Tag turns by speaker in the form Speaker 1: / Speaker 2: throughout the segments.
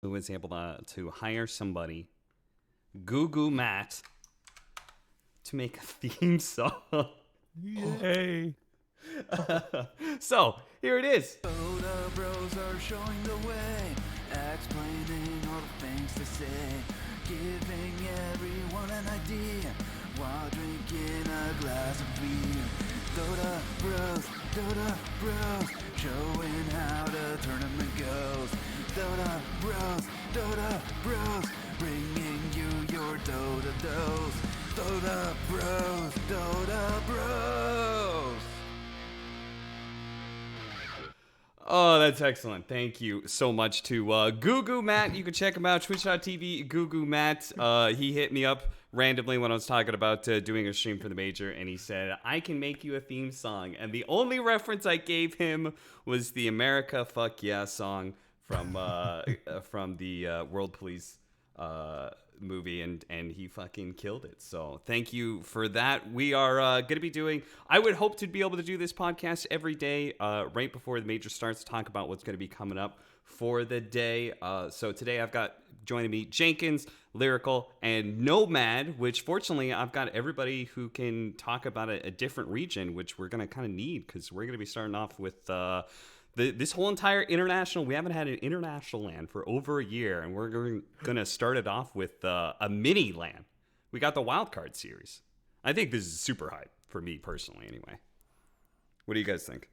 Speaker 1: who was able to hire somebody, Goo Goo Matt, to make a theme song.
Speaker 2: Yay!
Speaker 1: So here it is.
Speaker 3: Dota bros are showing the way, explaining all the things to say, giving everyone an idea while drinking a glass of beer. Dota bros, showing how the tournament goes. Dota bros, bringing you your Dota dose. Dota bros.
Speaker 1: Oh, that's excellent. Thank you so much to Goo Goo Matt. You can check him out, twitch.tv, Goo Goo Matt. He hit me up randomly when I was talking about doing a stream for the major, and he said, I can make you a theme song. And the only reference I gave him was the America Fuck Yeah song from the World Police movie, and he fucking killed it. So thank you for that. We are going to be doing, I would hope to be able to do this podcast every day right before the major starts, to talk about what's going to be coming up for the day. So today I've got joining me Jenkins, Lyrical, and Nomad, which fortunately I've got everybody who can talk about a different region, which we're going to kind of need, because we're going to be starting off with this whole entire international. We haven't had an international land for over a year, and we're going to start it off with a mini land. We got the wild card series. I think this is super hype for me personally anyway. What do you guys think?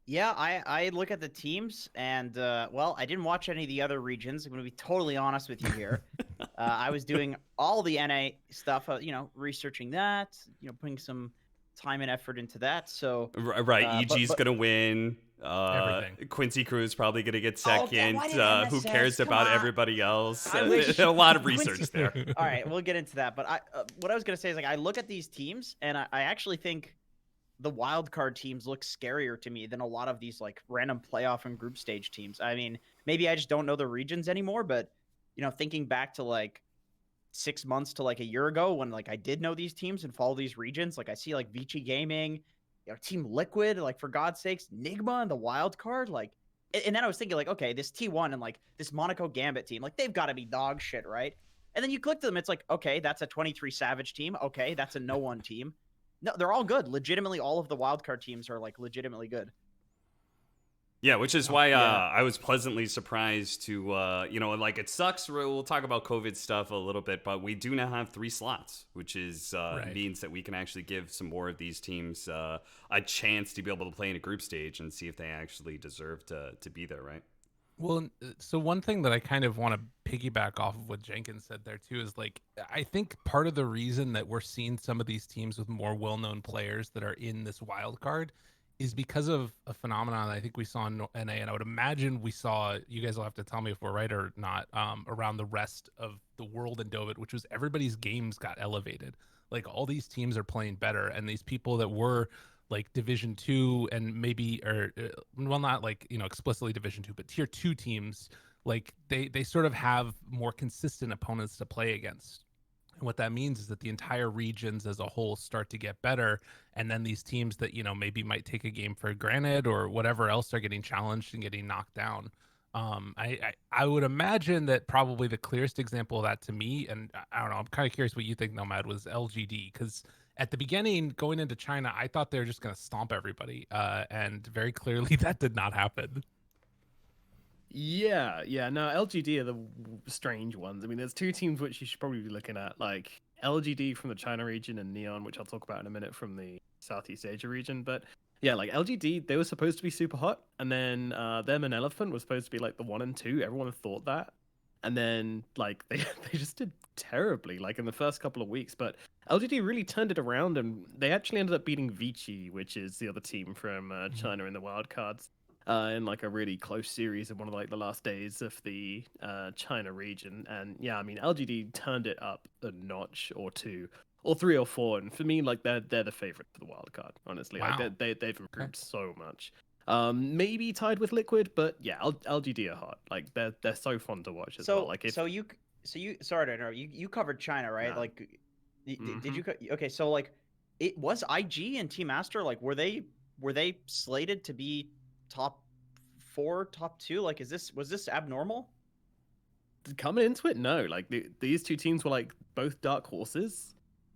Speaker 4: Yeah, I look at the teams, and well, I didn't watch any of the other regions. I'm going to be totally honest with you here. I was doing all the NA stuff, researching that, putting some time and effort into that. So
Speaker 1: right, EG's going to win.
Speaker 2: Everything.
Speaker 1: Quincy Cruz probably going to get
Speaker 4: Oh,
Speaker 1: second.
Speaker 4: why did I
Speaker 1: Who
Speaker 4: miss
Speaker 1: cares
Speaker 4: this? Come
Speaker 1: about
Speaker 4: on.
Speaker 1: everybody else?
Speaker 4: I wish
Speaker 1: A lot of
Speaker 4: Quincy-
Speaker 1: research there.
Speaker 4: all right, we'll get into that. But what I was going to say is, like, I look at these teams, and I actually think the wild card teams look scarier to me than a lot of these like random playoff and group stage teams. I mean, maybe I just don't know the regions anymore, but thinking back to like 6 months to like a year ago, when like I did know these teams and follow these regions, like I see like Vici Gaming, Team Liquid, like for God's sakes, Nigma and the wild card, like, and then I was thinking like, okay, this T1 and like this Monaco Gambit team, like they've got to be dog shit, right? And then you click to them, it's like, okay, that's a 23 Savage team. Okay, that's a no one team. No, they're all good. Legitimately, all of the wildcard teams are like legitimately good.
Speaker 1: Yeah, which is why I was pleasantly surprised to, like it sucks. We'll talk about COVID stuff a little bit, but we do now have 3 slots, which is means that we can actually give some more of these teams a chance to be able to play in a group stage and see if they actually deserve to be there, right?
Speaker 2: Well, so one thing that I kind of want to piggyback off of what Jenkins said there too is like, I think part of the reason that we're seeing some of these teams with more well-known players that are in this wild card is because of a phenomenon I think we saw in NA, and I would imagine we saw, you guys will have to tell me if we're right or not, around the rest of the world in Dota, which was everybody's games got elevated. Like all these teams are playing better, and these people that were like Division 2 and maybe, or well, not like, explicitly Division 2, but tier 2 teams, like they sort of have more consistent opponents to play against. And what that means is that the entire regions as a whole start to get better. And then these teams that, maybe might take a game for granted or whatever else are getting challenged and getting knocked down. I would imagine that probably the clearest example of that to me, and I don't know, I'm kind of curious what you think, Nomad, was LGD, because at the beginning, going into China, I thought they were just going to stomp everybody, and very clearly that did not happen.
Speaker 5: Yeah, no, LGD are the strange ones. I mean, there's 2 teams which you should probably be looking at, like LGD from the China region and Neon, which I'll talk about in a minute, from the Southeast Asia region. But yeah, like LGD, they were supposed to be super hot, and then them and Elephant was supposed to be like the 1 and 2. Everyone thought that. And then like they just did terribly, like in the first couple of weeks. But LGD really turned it around, and they actually ended up beating Vici, which is the other team from China in the wild cards, in like a really close series in one of like the last days of the China region. And yeah, I mean LGD turned it up a notch or 2 or 3 or 4, and for me, like they're the favorite for the wild card, honestly.
Speaker 2: Wow.
Speaker 5: Like they've improved so much. Maybe tied with Liquid, but yeah, LGD are hot. Like they're so fun to watch as well. Like
Speaker 4: so you sorry to interrupt. You covered China, right?
Speaker 5: Yeah.
Speaker 4: Like did you okay, so like it was IG and Team Aster, like were they slated to be top 4, top 2? Like was this abnormal?
Speaker 5: coming into it, no. Like these two teams were like both dark horses,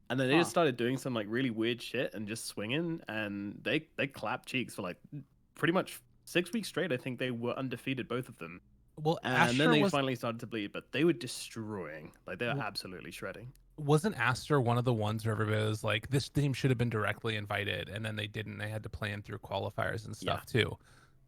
Speaker 5: and then they just
Speaker 4: Huh.
Speaker 5: started doing some like really weird shit and just swinging, and they clapped cheeks for like pretty much 6 weeks straight. I think they were undefeated, both of them.
Speaker 2: Well,
Speaker 5: And then
Speaker 2: Astra
Speaker 5: they
Speaker 2: was
Speaker 5: finally started to bleed, but they were destroying. Like they were absolutely shredding.
Speaker 2: wasn't Astra one of the ones where everybody was like, this team should have been directly invited, and then they didn't. They had to plan through qualifiers and stuff too.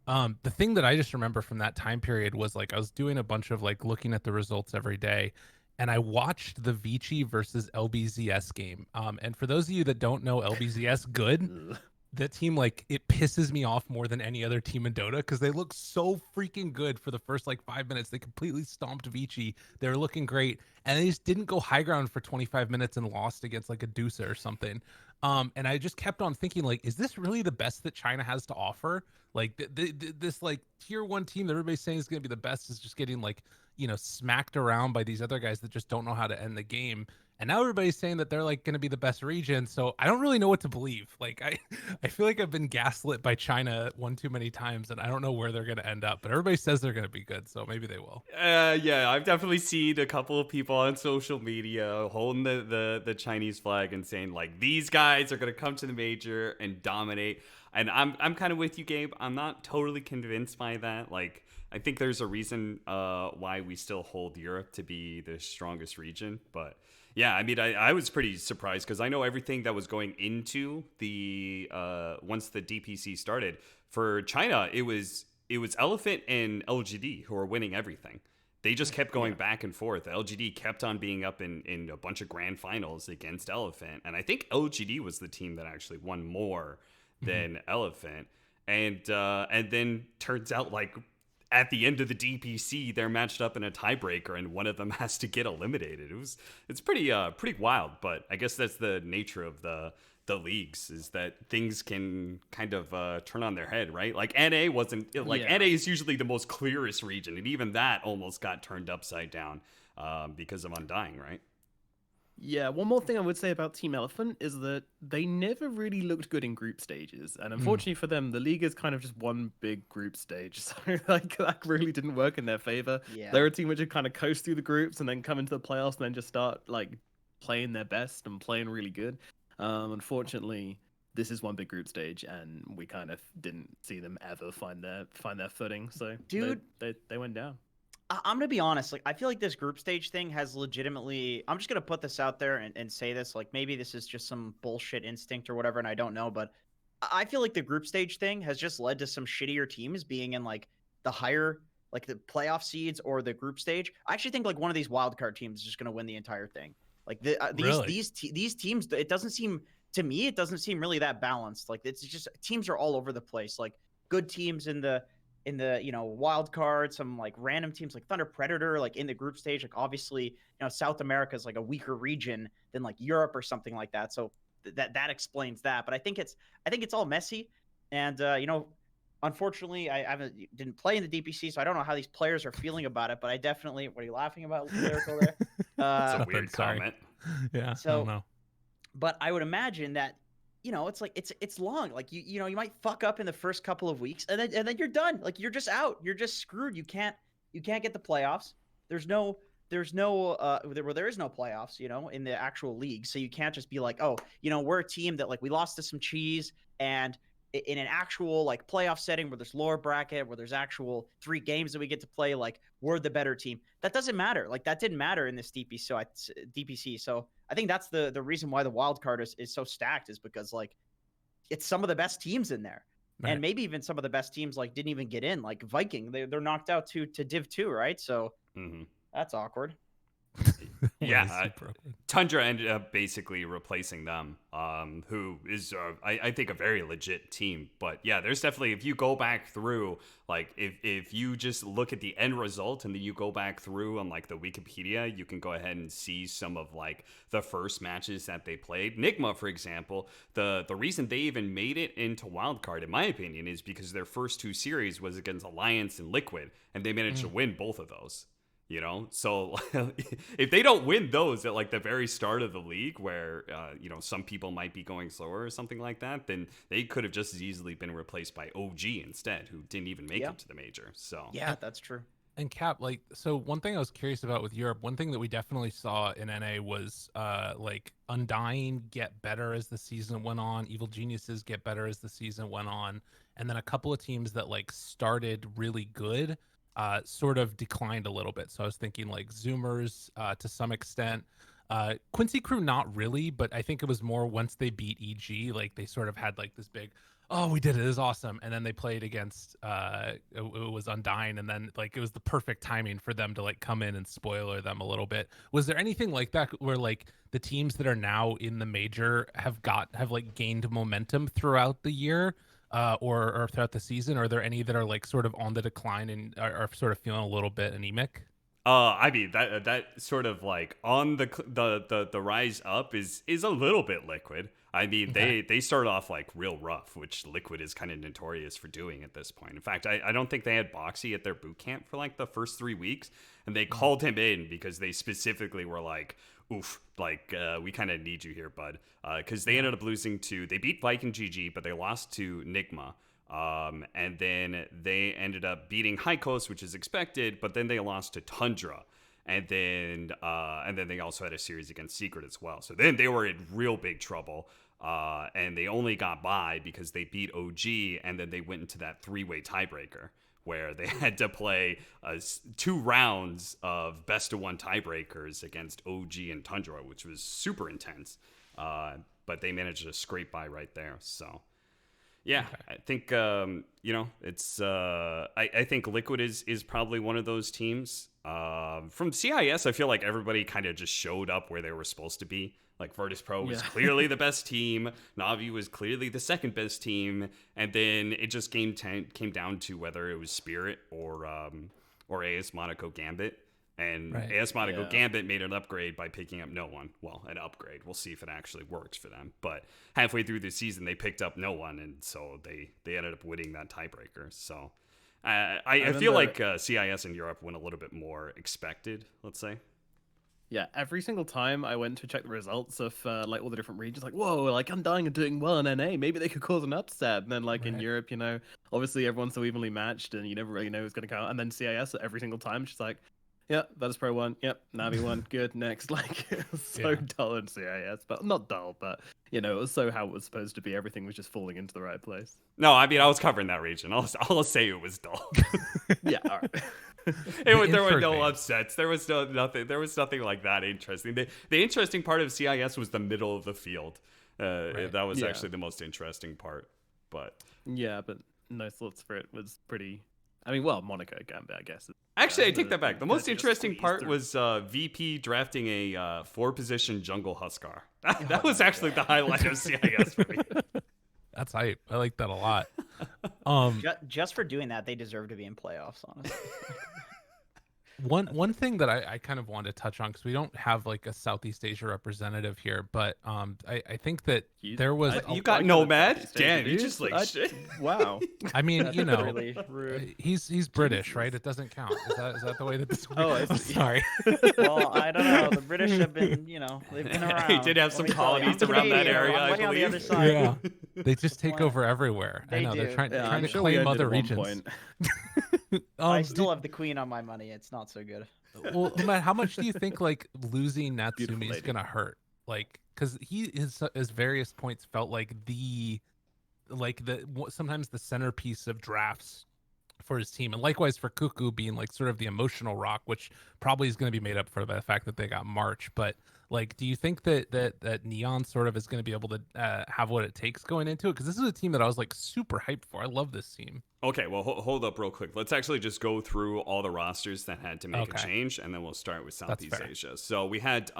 Speaker 2: The thing that I just remember from that time period was like I was doing a bunch of like looking at the results every day, and I watched the Vici versus LBZS game. And for those of you that don't know LBZS good,
Speaker 5: Ugh.
Speaker 2: that team, like, it pisses me off more than any other team in Dota because they look so freaking good for the first like 5 minutes. They completely stomped Vici. They were looking great, and they just didn't go high ground for 25 minutes and lost against like a Deucer or something. And I just kept on thinking, like, is this really the best that China has to offer? Like this like tier one team that everybody's saying is going to be the best is just getting like, smacked around by these other guys that just don't know how to end the game. And now everybody's saying that they're like going to be the best region. So I don't really know what to believe. Like I feel like I've been gaslit by China one too many times, and I don't know where they're going to end up. But everybody says they're going to be good, so maybe they will.
Speaker 1: Yeah, I've definitely seen a couple of people on social media holding the Chinese flag and saying like these guys are gonna come to the major and dominate. And I'm kind of with you, Gabe. I'm not totally convinced by that. Like I think there's a reason why we still hold Europe to be the strongest region, but. Yeah, I mean, I was pretty surprised because I know everything that was going into the once the DPC started for China, it was Elephant and LGD who were winning everything. They just kept going back and forth. LGD kept on being up in a bunch of grand finals against Elephant, and I think LGD was the team that actually won more than Elephant. And then turns out like at the end of the DPC, they're matched up in a tiebreaker, and one of them has to get eliminated. It's pretty wild, but I guess that's the nature of the leagues is that things can kind of turn on their head, right? Like NA wasn't like NA is usually the most clearest region, and even that almost got turned upside down because of Undying, right?
Speaker 5: Yeah, one more thing I would say about Team Elephant is that they never really looked good in group stages. And unfortunately for them, the league is kind of just one big group stage. So like that really didn't work in their favor.
Speaker 4: Yeah.
Speaker 5: They're a team which would kind of coast through the groups and then come into the playoffs and then just start like playing their best and playing really good. Unfortunately, this is one big group stage and we kind of didn't see them ever find their footing. So
Speaker 4: Dude.
Speaker 5: they went down.
Speaker 4: I'm gonna be honest. Like, I feel like this group stage thing has legitimately. I'm just gonna put this out there and say this. Like, maybe this is just some bullshit instinct or whatever, and I don't know. But I feel like the group stage thing has just led to some shittier teams being in like the higher, like the playoff seeds or the group stage. I actually think like one of these wild card teams is just gonna win the entire thing. Like
Speaker 2: Really?
Speaker 4: these teams, it doesn't seem to me. It doesn't seem really that balanced. Like it's just teams are all over the place. Like good teams in the wild card, some like random teams like Thunder Predator like in the group stage. Like obviously South America is like a weaker region than like Europe or something like that, so that explains that. But I think it's all messy, and unfortunately I didn't play in the DPC, so I don't know how these players are feeling about it. But I definitely, what are you laughing about, Lyrical, there?
Speaker 1: It's a weird
Speaker 2: sorry.
Speaker 1: comment.
Speaker 2: Yeah,
Speaker 4: So-
Speaker 2: I don't know.
Speaker 4: But I would imagine that it's like it's long. Like you might fuck up in the first couple of weeks, and then you're done. Like you're just out. You're just screwed. You can't get the playoffs. There is no playoffs. In the actual league, so you can't just be like, oh, we're a team that like we lost to some cheese, and in an actual like playoff setting where there's lower bracket, where there's actual 3 games that we get to play, like we're the better team. That doesn't matter. Like that didn't matter in this DPC. So I think that's the reason why the wild card is so stacked, is because like it's some of the best teams in there.
Speaker 2: Right.
Speaker 4: And maybe even some of the best teams like didn't even get in, like Viking. They're knocked out to Div 2, right? So that's awkward.
Speaker 1: Yeah,
Speaker 2: super awkward.
Speaker 1: Tundra ended up basically replacing them, who is, I think, a very legit team. But yeah, there's definitely, if you go back through, like, if you just look at the end result and then you go back through on, like, the Wikipedia, you can go ahead and see some of, like, the first matches that they played. Nigma, for example, the reason they even made it into Wildcard, in my opinion, is because their first 2 series was against Alliance and Liquid, and they managed to win both of those. So if they don't win those at like the very start of the league where, some people might be going slower or something like that, then they could have just as easily been replaced by OG instead, who didn't even make it to the major. So
Speaker 4: yeah, that's true.
Speaker 2: And Cap, like, so one thing I was curious about with Europe, one thing that we definitely saw in NA was like Undying get better as the season went on, Evil Geniuses get better as the season went on, and then a couple of teams that like started really good sort of declined a little bit. So I was thinking like Zoomers to some extent. Quincy Crew not really, but I think it was more once they beat EG, like they sort of had like this big, oh, we did it, it was awesome. And then they played against it was Undying, and then like it was the perfect timing for them to like come in and spoiler them a little bit. Was there anything like that where like the teams that are now in the major have like gained momentum throughout the year or throughout the season? Or are there any that are like sort of on the decline and are sort of feeling a little bit anemic?
Speaker 1: I mean that sort of like on the rise up is a little bit Liquid. I mean they started off like real rough, which Liquid is kind of notorious for doing at this point. In fact, I don't think they had Boxy at their boot camp for like the first 3 weeks, and they called him in because they specifically were like, oof, like we kind of need you here, bud, because they ended up they beat Viking GG, but they lost to Nigma. And then they ended up beating High Coast, which is expected, but then they lost to Tundra. And then they also had a series against Secret as well. So then they were in real big trouble. And they only got by because they beat OG, and then they went into that 3-way tiebreaker where they had to play 2 rounds of best of 1 tiebreakers against OG and Tundra, which was super intense. But they managed to scrape by right there. So yeah, okay. I think it's I think Liquid is probably one of those teams. From CIS, I feel like everybody kind of just showed up where they were supposed to be. Like Virtus Pro was clearly the best team, Navi was clearly the second best team, and then it just came down to whether it was Spirit or AS Monaco Gambit. And right. AS Monaco Gambit made an upgrade by picking up no one. Well, an upgrade. We'll see if it actually works for them. But halfway through the season, they picked up no one, and so they ended up winning that tiebreaker. So I feel like CIS in Europe went a little bit more expected, let's say.
Speaker 5: Yeah, every single time I went to check the results of like all the different regions, like, whoa, like Undying are doing well in NA, maybe they could cause an upset. And then like in Europe, obviously everyone's so evenly matched and you never really know who's going to count. And then CIS every single time, she's like, yeah, Virtus Pro won. Yep, Navi won. Good, next. Like, it was so dull in CIS, but not dull, but it was so how it was supposed to be. Everything was just falling into the right place.
Speaker 1: No, I mean I was covering that region. I'll say it was dull.
Speaker 5: Yeah, all right.
Speaker 1: There were no upsets. There was nothing. There was nothing like that interesting. The interesting part of CIS was the middle of the field. That was actually the most interesting part. But
Speaker 5: but no thoughts for it was pretty. I mean, well, Monaco Gambit, I guess.
Speaker 1: Actually, I take that back. The most interesting part was VP drafting a 4-position jungle Huskar. That was actually the highlight of CIS for me.
Speaker 2: That's hype. I like that a lot.
Speaker 4: Just for doing that, they deserve to be in playoffs, honestly.
Speaker 2: One thing that I kind of wanted to touch on, because we don't have like a Southeast Asia representative here, but I think that there was
Speaker 1: you got Nomad. Damn, you just like shit.
Speaker 5: Wow.
Speaker 2: I mean,
Speaker 4: really rude.
Speaker 2: He's British, right? It doesn't count. Is that the way that this works?
Speaker 5: Oh,
Speaker 2: I'm sorry.
Speaker 4: Well, I don't know. The British have been, they've been around.
Speaker 1: He did have some colonies around that area.
Speaker 4: I'm way
Speaker 1: I
Speaker 4: on the
Speaker 1: believe.
Speaker 4: other side.
Speaker 2: Yeah, they just take over everywhere. I know they're trying to claim other regions.
Speaker 4: I still have the queen on my money. It's not so good.
Speaker 2: Well, Matt, how much do you think like losing Natsumi is gonna hurt? Like, because his various points felt like sometimes the centerpiece of drafts for his team, and likewise for Cuckoo being like sort of the emotional rock, which probably is going to be made up for by the fact that they got March. But like, do you think that Neon sort of is going to be able to have what it takes going into it? Because this is a team that I was like super hyped for. I love this team.
Speaker 1: Okay, well, hold up real quick. Let's actually just go through all the rosters that had to make a change, and then we'll start with Southeast Asia. So we had,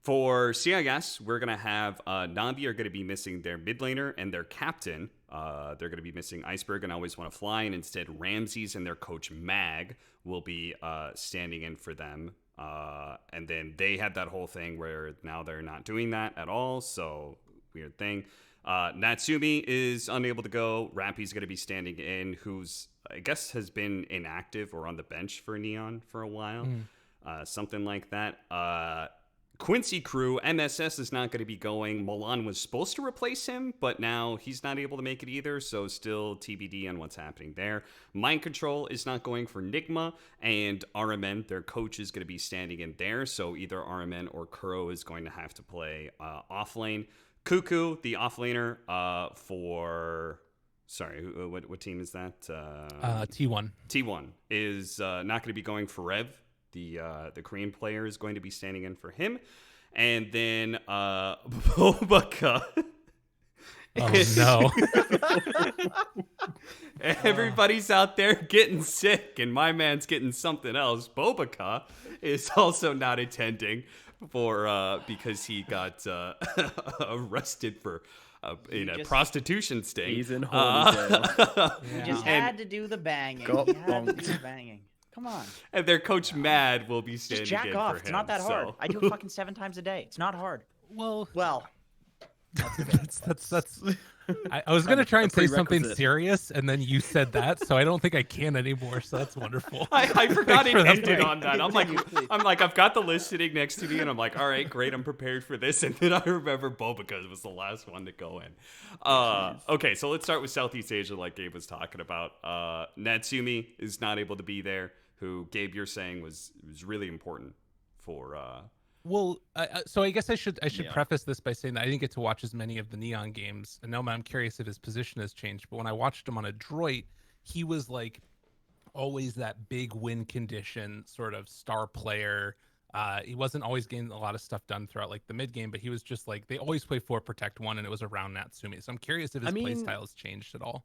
Speaker 1: for CIS, we're going to have Navi are going to be missing their mid laner and their captain. They're going to be missing Iceberg and Always Want to Fly, and instead Ramses and their coach Mag will be standing in for them. And then they had that whole thing where now they're not doing that at all, so weird thing. Natsumi is unable to go. Rappy's going to be standing in, who's, I guess, has been inactive or on the bench for Neon for a while. Something like that. Quincy Crew, MSS is not going to be going. Milan was supposed to replace him, but now he's not able to make it either, so still TBD on what's happening there. Mind Control is not going for Nigma, and RMN, their coach, is going to be standing in there, so either RMN or Kuro is going to have to play offlane. Cuckoo, the offlaner for... Sorry, what team is that?
Speaker 2: T1.
Speaker 1: T1 is not going to be going for Rev. The Korean player is going to be standing in for him. And then Bobaka.
Speaker 2: Oh, no.
Speaker 1: Everybody's out there getting sick, and my man's getting something else. Bobaka is also not attending for because he got arrested for a prostitution sting.
Speaker 5: He's in Hornydale.
Speaker 4: He just had to do the banging.
Speaker 5: Got
Speaker 4: He had to
Speaker 5: bonked.
Speaker 4: do the banging. Come on.
Speaker 1: And their coach Mad will be standing
Speaker 4: Just jack
Speaker 1: in
Speaker 4: off.
Speaker 1: for
Speaker 4: It's
Speaker 1: him,
Speaker 4: not that hard.
Speaker 1: so.
Speaker 4: I do it fucking 7 times a day. It's not hard.
Speaker 2: Well, that's I was gonna try and say something
Speaker 5: prerequisite.
Speaker 2: serious, and then you said that, so I don't think I can anymore. So that's wonderful.
Speaker 1: I forgot it
Speaker 2: for the
Speaker 1: ended
Speaker 2: break.
Speaker 1: on that. I'm like, I've got the list sitting next to me, and I'm like, all right, great, I'm prepared for this. And then I remember Bobaka was the last one to go in. Okay, so let's start with Southeast Asia, like Gabe was talking about. Natsumi is not able to be there, who Gabe, you're saying was really important for.
Speaker 2: Well, so I guess I should
Speaker 5: Yeah.
Speaker 2: preface this by saying that I didn't get to watch as many of the Neon games. And Noma, I'm curious if his position has changed. But when I watched him on Adroit, he was like always that big win condition sort of star player. He wasn't always getting a lot of stuff done throughout like the mid game, but he was just like they always play 4 protect 1, and it was around Natsumi. So I'm curious if his play style has changed at all.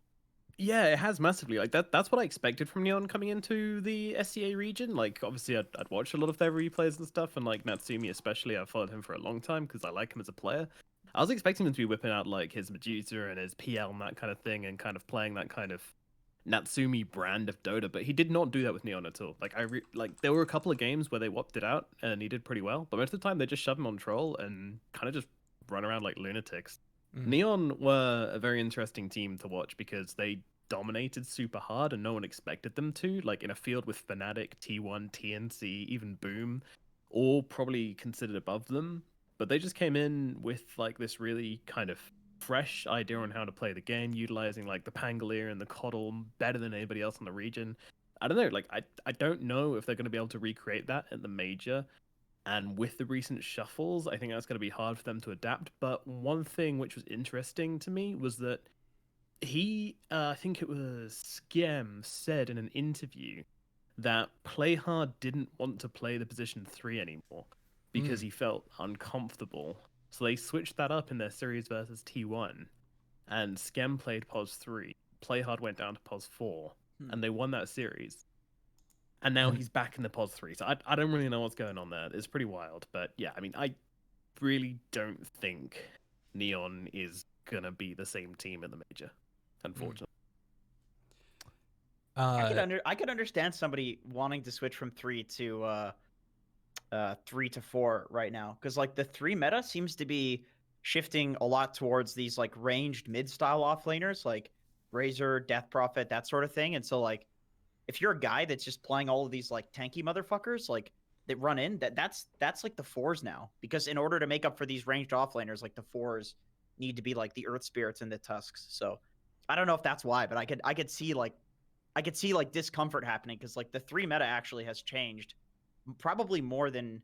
Speaker 5: Yeah, it has massively. Like that's what I expected from Neon coming into the SCA region. Like obviously I'd watched a lot of their replays and stuff, and like Natsumi especially, I've followed him for a long time because I like him as a player. I was expecting him to be whipping out like his Medusa and his PL and that kind of thing, and kind of playing that kind of Natsumi brand of Dota, but he did not do that with Neon at all. Like there were a couple of games where they whopped it out and he did pretty well, but most of the time they just shove him on troll and kind of just run around like lunatics. Neon were a very interesting team to watch because they dominated super hard and no one expected them to. Like in a field with Fnatic, T1, TNC, even Boom, all probably considered above them. But they just came in with like this really kind of fresh idea on how to play the game, utilizing like the Pangolier and the Coddle better than anybody else in the region. I don't know, like I don't know if they're going to be able to recreate that at the major. And with the recent shuffles, I think that's going to be hard for them to adapt. But one thing which was interesting to me was that I think it was Skiem, said in an interview that Playhard didn't want to play the position 3 anymore because he felt uncomfortable. So they switched that up in their series versus T1. And Skem played POS 3. Playhard went down to POS 4. And they won that series. And now he's back in the POS 3. So I don't really know what's going on there. It's pretty wild. But yeah, I mean, I really don't think Neon is going to be the same team in the major, unfortunately.
Speaker 4: I could understand somebody wanting to switch from 3 to 4 right now, because like the 3 meta seems to be shifting a lot towards these like ranged mid-style offlaners like Razor, Death Prophet, that sort of thing. And so like if you're a guy that's just playing all of these like tanky motherfuckers like that run in, that's like the 4s now, because in order to make up for these ranged offlaners, like the 4s need to be like the Earth Spirits and the Tusks. So I don't know if that's why, but I could see like discomfort happening, because like the 3 meta actually has changed probably more than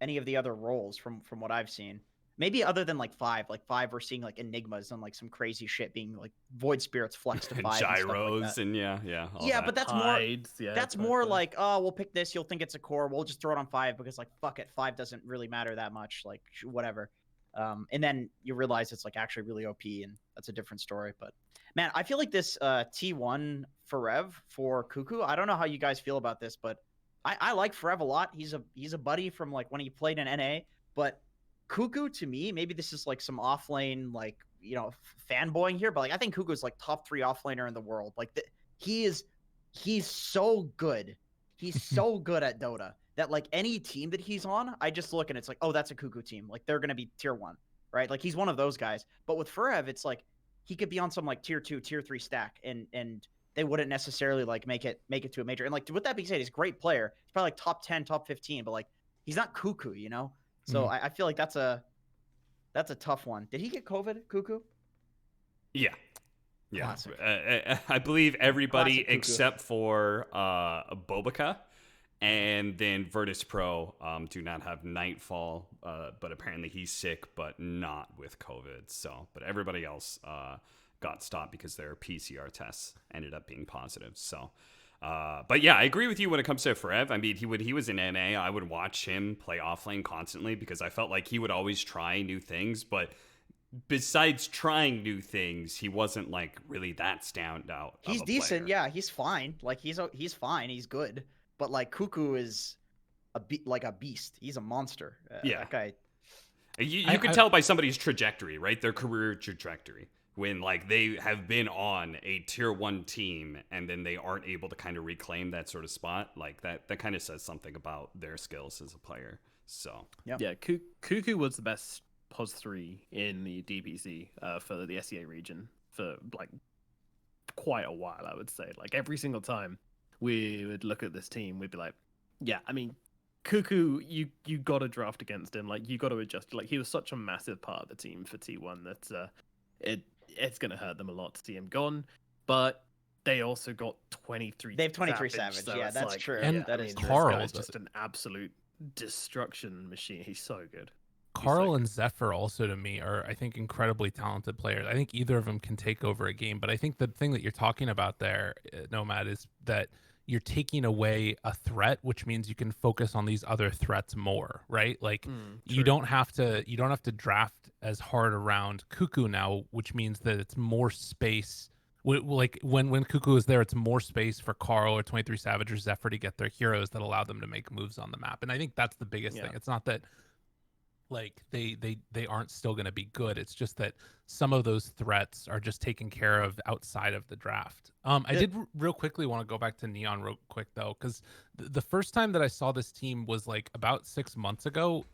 Speaker 4: any of the other roles from what I've seen. Maybe other than like 5. Like 5, we're seeing like enigmas and like some crazy shit being like Void Spirits flex to 5
Speaker 1: and
Speaker 4: and stuff
Speaker 1: gyros
Speaker 4: like that.
Speaker 1: and yeah, all
Speaker 4: Yeah,
Speaker 1: that.
Speaker 4: but that's
Speaker 5: Hides,
Speaker 4: more that's
Speaker 5: but,
Speaker 4: more like, oh, we'll pick this, you'll think it's a core, we'll just throw it on 5 because like fuck it, 5 doesn't really matter that much, like whatever. And then you realize it's like actually really OP, and that's a different story. But man, I feel like this T1 Forev for Cuckoo, I don't know how you guys feel about this, but I like Forev a lot. He's a buddy from like when he played in NA, but Cuckoo, to me, maybe this is like some offlane, like, you know, fanboying here, but like I think Cuckoo's like top 3 offlaner in the world. Like he's so good. He's so good at Dota that like any team that he's on, I just look and it's like, oh, that's a Cuckoo team. Like they're gonna be tier 1, right? Like he's one of those guys. But with Forev, it's like he could be on some like tier 2, tier 3 stack, and they wouldn't necessarily like make it to a major. And like with that being said, he's a great player. He's probably like top 10, top 15, but like he's not Cuckoo, you know? So I feel like that's a tough one. Did he get COVID, Cuckoo?
Speaker 1: Yeah. Yeah.
Speaker 4: Classic.
Speaker 1: I believe everybody
Speaker 4: Classic Cuckoo.
Speaker 1: except for Bobica and then Virtus Pro do not have Nightfall, but apparently he's sick, but not with COVID. So, but everybody else got stopped because their PCR tests ended up being positive. So, but yeah, I agree with you when it comes to Forev. I mean, he was in NA. I would watch him play offlane constantly because I felt like he would always try new things. But besides trying new things, he wasn't like really that stand out.
Speaker 4: He's
Speaker 1: of a
Speaker 4: decent.
Speaker 1: player.
Speaker 4: Yeah, he's fine. Like he's fine. He's good. But like Cuckoo is like a beast. He's a monster.
Speaker 1: Yeah.
Speaker 4: That guy.
Speaker 1: You can tell by somebody's trajectory, right? Their career trajectory. When like they have been on a tier 1 team and then they aren't able to kind of reclaim that sort of spot, like that kind of says something about their skills as a player. So
Speaker 5: Yeah, Cuckoo was the best POS 3 in the DPC for the SEA region for like quite a while, I would say. Like every single time we would look at this team, we'd be like, yeah, I mean, Cuckoo, you got to draft against him. Like you got to adjust. Like he was such a massive part of the team for T1 that it's going to hurt them a lot to see him gone. But they also got 23.
Speaker 4: They have 23 Savage.
Speaker 5: so
Speaker 4: Yeah,
Speaker 5: it's
Speaker 4: that's
Speaker 5: like,
Speaker 4: true.
Speaker 2: And
Speaker 4: That is
Speaker 5: this
Speaker 4: true.
Speaker 2: Carl
Speaker 5: guy's
Speaker 2: does
Speaker 5: just an absolute destruction machine. He's so good.
Speaker 2: Carl and Zephyr also to me are, I think, incredibly talented players. I think either of them can take over a game, but I think the thing that you're talking about there, Nomad, is that you're taking away a threat, which means you can focus on these other threats more, right? Like you don't have to draft as hard around Cuckoo now, which means that it's more space. Like when Cuckoo is there, it's more space for Carl or 23 Savage or Zephyr to get their heroes that allow them to make moves on the map. And I think that's the biggest thing. It's not that like they aren't still going to be good. It's just that some of those threats are just taken care of outside of the draft. I did real quickly want to go back to Neon real quick though, because the first time that I saw this team was like about 6 months ago,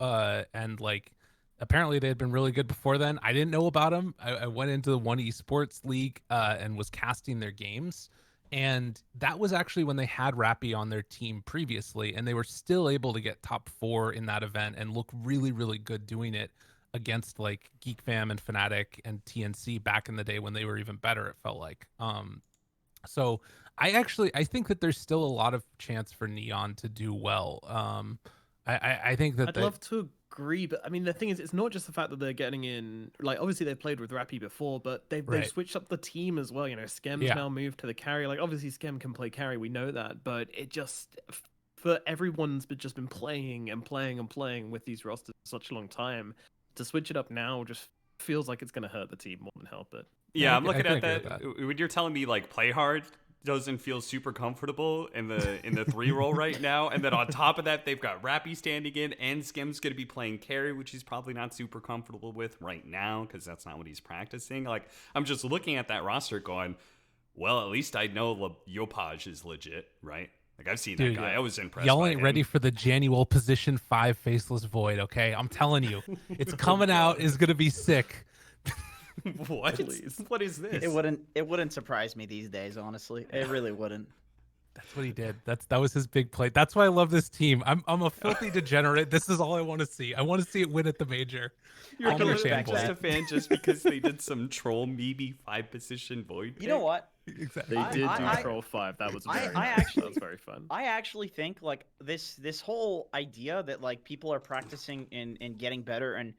Speaker 2: and like apparently they had been really good before then. I didn't know about them. I went into the One Esports League and was casting their games. And that was actually when they had Rappy on their team previously, and they were still able to get top 4 in that event and look really, really good doing it against like Geek Fam and Fnatic and TNC back in the day when they were even better, it felt like. So I think that there's still a lot of chance for Neon to do well. I think that
Speaker 5: I'd love to agree, but I mean the thing is, it's not just the fact that they're getting in. Like obviously they've played with Rappy before, but they've switched up the team as well. You know, Skem's now moved to the carry. Like obviously Skem can play carry, we know that, but it just for everyone's just been playing and playing and playing with these rosters for such a long time. To switch it up now just feels like it's going to hurt the team more than help it.
Speaker 1: Yeah, I'm looking at that. When you're telling me like play hard doesn't feel super comfortable in the 3 role right now, and then on top of that they've got Rappy standing in, and Skim's going to be playing carry, which he's probably not super comfortable with right now because that's not what he's practicing. Like I'm just looking at that roster going, well, at least I know Yopaj is legit, right? Like I've seen that guy. I was impressed.
Speaker 2: Y'all
Speaker 1: by
Speaker 2: ain't
Speaker 1: him.
Speaker 2: ready for the Janual position 5 Faceless Void, okay? I'm telling you, it's coming out. Is gonna be sick.
Speaker 1: What? What is this?
Speaker 4: It wouldn't surprise me these days, honestly. It really wouldn't.
Speaker 2: That's what he did. That was his big play. That's why I love this team. I'm a filthy degenerate. This is all I want to see. I want to see it win at the major.
Speaker 1: You're just
Speaker 2: fanboy.
Speaker 1: a fan just because they did some troll maybe 5 position void.
Speaker 4: You know what?
Speaker 2: Exactly.
Speaker 5: They did do Troll 5. That was that was very fun.
Speaker 4: I actually think like this whole idea that like people are practicing and getting better, and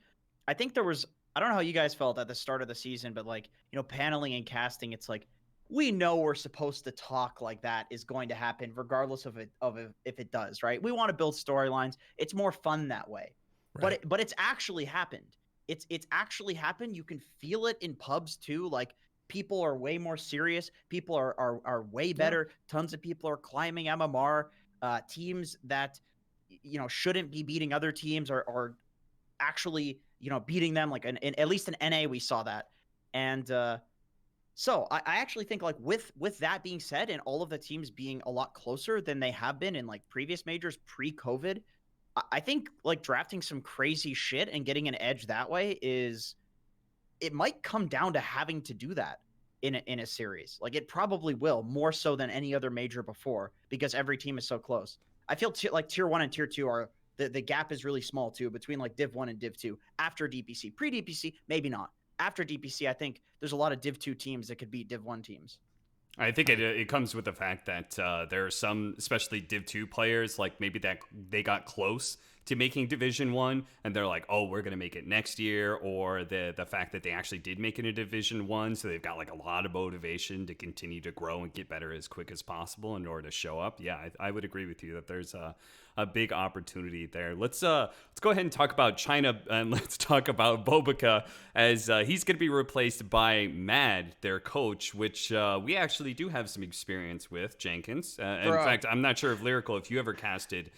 Speaker 4: I think there was, I don't know how you guys felt at the start of the season, but like, you know, paneling and casting, it's like we know we're supposed to talk like that is going to happen regardless of if it does, right? We want to build storylines. It's more fun that way. Right. But it's actually happened. It's actually happened. You can feel it in pubs too. Like people are way more serious. People are way better. Yeah. Tons of people are climbing MMR. Teams that, you know, shouldn't be beating other teams are actually, you know, beating them. Like at least in NA we saw that. And so I actually think like with that being said, and all of the teams being a lot closer than they have been in like previous majors pre-COVID, I think like drafting some crazy shit and getting an edge that way it might come down to having to do that in a series. Like it probably will, more so than any other major before, because every team is so close. I feel like tier 1 and tier 2 are The gap is really small too between like Div 1 and Div 2 after DPC. Pre DPC, maybe not. After DPC, I think there's a lot of Div 2 teams that could beat Div 1 teams.
Speaker 1: I think it comes with the fact that there are some, especially Div 2 players, like maybe that they got close to making Division 1 and they're like, oh, we're going to make it next year, or the fact that they actually did make it in Division 1, so they've got like a lot of motivation to continue to grow and get better as quick as possible in order to show up. Yeah, I would agree with you that there's a big opportunity there. Let's go ahead and talk about China, and let's talk about Bobica, as he's going to be replaced by Mad, their coach, which we actually do have some experience with, Jenkins. In fact, I'm not sure if Lyrical, if you ever casted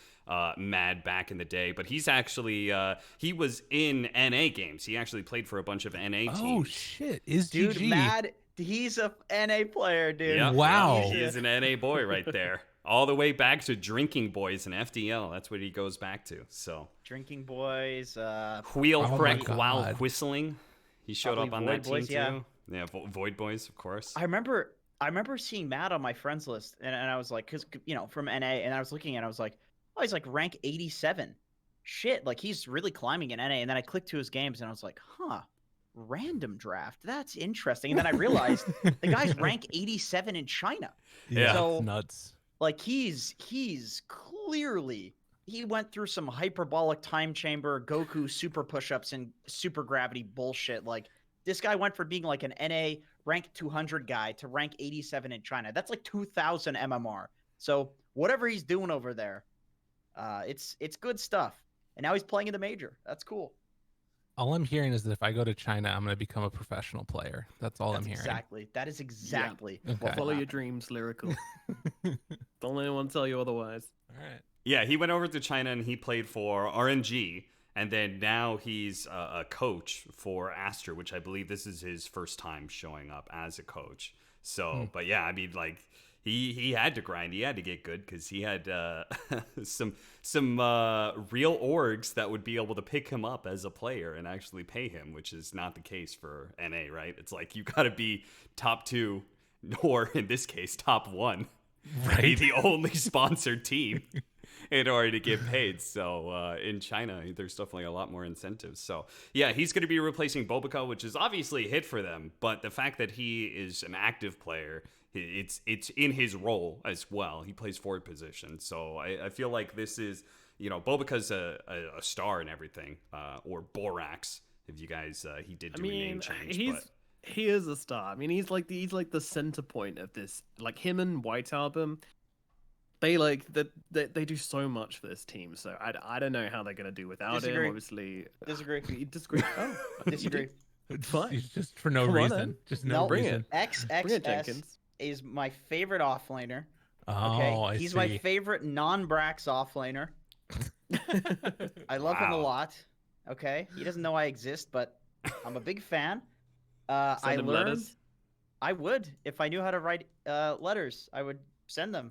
Speaker 1: Mad back in the day, but he's actually he was in NA games. He actually played for a bunch of NA teams.
Speaker 2: Oh shit, is
Speaker 4: Dude,
Speaker 2: GG.
Speaker 4: Mad, he's a NA player, dude.
Speaker 1: Yep,
Speaker 2: Wow.
Speaker 1: he is an NA boy right there. All the way back to Drinking Boys and FDL. That's what he goes back to. So
Speaker 4: Drinking Boys,
Speaker 1: Wheel
Speaker 2: Oh my
Speaker 1: Freck
Speaker 2: God.
Speaker 1: while whistling. He showed
Speaker 4: Probably
Speaker 1: up on
Speaker 4: Void
Speaker 1: that team
Speaker 4: Boys, yeah.
Speaker 1: too. Yeah, Void Boys, of course.
Speaker 4: I remember seeing Matt on my friends list, and I was like, because from NA, and I was looking and I was like, oh, he's like rank 87. Shit, like he's really climbing in NA. And then I clicked to his games and I was like, huh, random draft. That's interesting. And then I realized the guy's rank 87 in China.
Speaker 1: Yeah.
Speaker 4: So
Speaker 2: Nuts.
Speaker 4: like he's clearly, he went through some hyperbolic time chamber, Goku super push-ups and super gravity bullshit. Like this guy went from being like an NA rank 200 guy to rank 87 in China. That's like 2,000 MMR. So whatever he's doing over there, it's good stuff. And now he's playing in the major. That's cool.
Speaker 2: All I'm hearing is that if I go to China, I'm going to become a professional player. That's all I'm hearing.
Speaker 4: That is exactly
Speaker 2: Okay.
Speaker 4: what
Speaker 5: Follow
Speaker 4: will
Speaker 5: your
Speaker 4: happen.
Speaker 5: dreams, Lyrical. Don't let anyone tell you otherwise.
Speaker 2: All right.
Speaker 1: Yeah, he went over to China and he played for RNG, and then now he's a coach for Aster, which I believe this is his first time showing up as a coach. So, but yeah, I mean, like he had to grind, he had to get good because he had some real orgs that would be able to pick him up as a player and actually pay him, which is not the case for NA, right? It's like you got to be top 2, or in this case, top 1.
Speaker 2: Right.
Speaker 1: Be the only sponsored team in order to get paid. So in China, there's definitely a lot more incentives. So yeah, he's going to be replacing Bobica, which is obviously a hit for them. But the fact that he is an active player, it's in his role as well. He plays forward position. So I feel like this is, Bobica's a star and everything, or Borax, if you guys, he did do a name change.
Speaker 5: He is a star. I mean, he's like the center point of this. Like him and White Album, they do so much for this team. So I don't know how they're gonna do without
Speaker 4: Disagree.
Speaker 5: him. Obviously,
Speaker 4: Disagree.
Speaker 5: You disagree. Oh,
Speaker 4: Disagree.
Speaker 5: Fine.
Speaker 2: He's just for no
Speaker 5: Come on
Speaker 2: reason.
Speaker 5: then.
Speaker 2: Just no
Speaker 5: bring
Speaker 2: reason.
Speaker 5: it. Bring it,
Speaker 4: XXS
Speaker 5: Jenkins.
Speaker 4: is my favorite offlaner.
Speaker 2: Oh,
Speaker 4: Okay,
Speaker 2: I
Speaker 4: he's
Speaker 2: see.
Speaker 4: my favorite non-Brax offlaner. I love him a
Speaker 1: Wow.
Speaker 4: lot. Okay, he doesn't know I exist, but I'm a big fan. I
Speaker 5: Send him
Speaker 4: learned.
Speaker 5: letters.
Speaker 4: I would if I knew how to write letters. I would send them.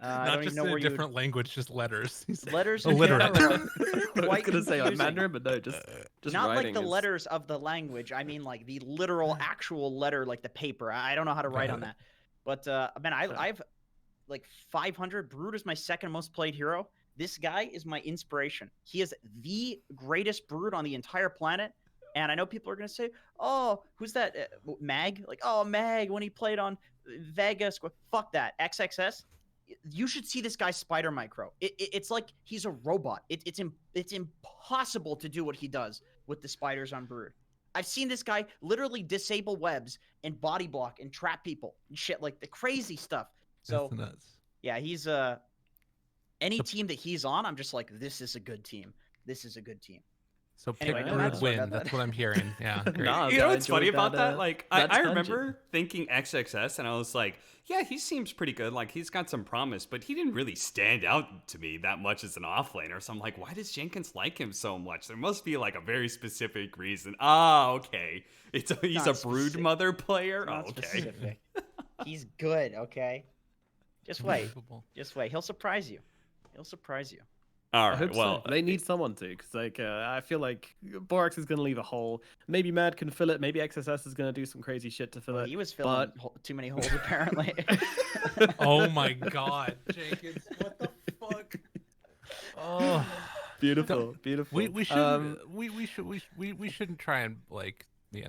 Speaker 4: I
Speaker 2: Not
Speaker 4: don't even
Speaker 2: just
Speaker 4: know
Speaker 2: in
Speaker 4: where
Speaker 2: a
Speaker 4: you
Speaker 2: different language, just letters.
Speaker 4: would... letters. in
Speaker 2: Illiterate.
Speaker 4: general are
Speaker 5: I was
Speaker 4: quite
Speaker 5: gonna say like
Speaker 4: confusing.
Speaker 5: Mandarin, but no, just
Speaker 4: Not like
Speaker 5: writing
Speaker 4: the
Speaker 5: is-
Speaker 4: letters of the language. I mean, like the literal, actual letter, like the paper. I don't know how to write on that. But man, I've like 500. Brood is my second most played hero. This guy is my inspiration. He is the greatest Brood on the entire planet. And I know people are gonna say, "Oh, who's that? Mag? Like, oh, Mag when he played on Vegas. Fuck that. XXS. You should see this guy's spider micro. It's like he's a robot. It's impossible to do what he does with the spiders on Brood. I've seen this guy literally disable webs and body block and trap people and shit, like the crazy stuff. So
Speaker 2: That's nuts.
Speaker 4: yeah, he's any team that he's on, I'm just like, this is a good team. This is a good team.
Speaker 2: So pick
Speaker 4: Anyway,
Speaker 2: Brood
Speaker 4: that's-
Speaker 2: win. That's what I'm hearing. Yeah. Great.
Speaker 5: Nah,
Speaker 1: You know
Speaker 5: I
Speaker 1: what's funny
Speaker 5: enjoyed
Speaker 1: about that?
Speaker 5: uh,
Speaker 1: Like,
Speaker 5: that
Speaker 1: I
Speaker 5: tangent.
Speaker 1: remember thinking XXS, and I was like, yeah, he seems pretty good. Like, he's got some promise, but he didn't really stand out to me that much as an offlaner. So I'm like, why does Jenkins like him so much? There must be like a very specific reason. Ah, okay. He's
Speaker 4: Not
Speaker 1: a Brood
Speaker 4: specific.
Speaker 1: Mother player.
Speaker 4: Not
Speaker 1: Oh, okay.
Speaker 4: specific. He's good, okay? Just wait.
Speaker 2: Unbelievable.
Speaker 4: Just wait. He'll surprise you. He'll surprise you.
Speaker 1: All
Speaker 5: I
Speaker 1: right.
Speaker 5: hope
Speaker 1: Well,
Speaker 5: so. They need someone to, because like I feel like Borax is gonna leave a hole. Maybe Mad can fill it. Maybe XSS is gonna do some crazy shit to fill
Speaker 4: Well,
Speaker 5: it.
Speaker 4: he was filling too many holes, apparently.
Speaker 2: Oh my God, Jenkins! What the fuck? Oh,
Speaker 5: Beautiful.
Speaker 2: We shouldn't we shouldn't try and like be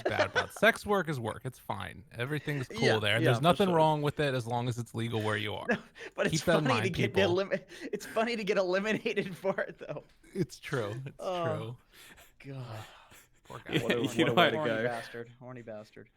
Speaker 2: bad about sex. Work is work. It's fine. Everything's cool
Speaker 5: Yeah,
Speaker 2: there. And
Speaker 5: yeah,
Speaker 2: there's
Speaker 5: for
Speaker 2: nothing
Speaker 5: sure.
Speaker 2: wrong with it as long as it's legal where you are.
Speaker 4: But it's
Speaker 2: Keep that in
Speaker 4: funny to
Speaker 2: mind,
Speaker 4: get
Speaker 2: people.
Speaker 4: it's funny to get eliminated for it though.
Speaker 2: It's true. It's
Speaker 4: Oh,
Speaker 2: true.
Speaker 4: God.
Speaker 2: Poor guy.
Speaker 5: What a-
Speaker 1: You know
Speaker 5: what a
Speaker 1: what?
Speaker 5: way to go.
Speaker 4: Horny bastard.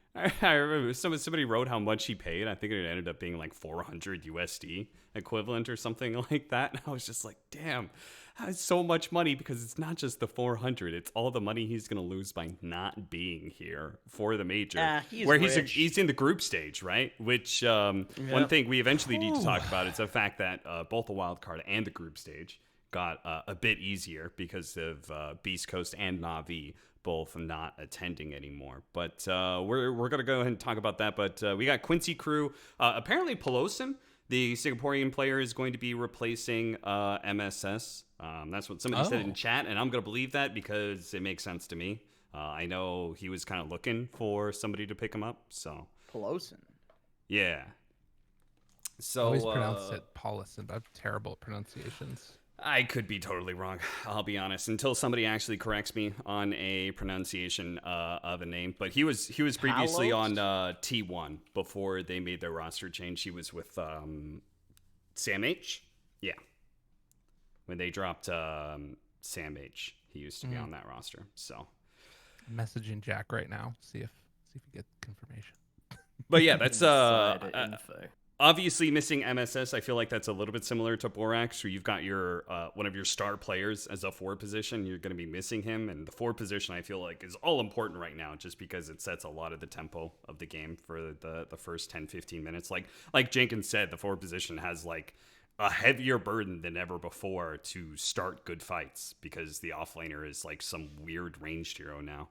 Speaker 1: I remember somebody wrote how much he paid. I think it ended up being like 400 USD equivalent or something like that. And I was just like, damn, that's so much money because it's not just the 400. It's all the money he's going to lose by not being here for the major.
Speaker 4: He's
Speaker 1: where
Speaker 4: rich.
Speaker 1: he's in the group stage, right? Which one thing we eventually need to talk about is the fact that both the wild card and the group stage got a bit easier because of Beast Coast and Na'Vi both not attending anymore. But we're going to go ahead and talk about that. But we got Quincy Crew. Apparently Pelosin, the Singaporean player, is going to be replacing MSS. That's what somebody said in chat, and I'm going to believe that because it makes sense to me. I know he was kind of looking for somebody to pick him up, so...
Speaker 4: Pelosin.
Speaker 1: Yeah. So,
Speaker 2: I always pronounce it Paulison, but I'm terrible at pronunciations.
Speaker 1: I could be totally wrong, I'll be honest, until somebody actually corrects me on a pronunciation of a name. But he was previously on T1 before they made their roster change. He was with Sam H. Yeah. When they dropped Sam H, he used to be on that roster. So,
Speaker 2: I'm messaging Jack right now. See if we get confirmation.
Speaker 1: but yeah, that's
Speaker 5: Inside info.
Speaker 1: obviously missing MSS. I feel like that's a little bit similar to Borax, where you've got your one of your star players as a 4 position. You're going to be missing him, and the 4 position I feel like is all important right now, just because it sets a lot of the tempo of the game for the first 10-15 minutes. Like Jenkins said, the 4 position has like a heavier burden than ever before to start good fights because the offlaner is like some weird ranged hero now.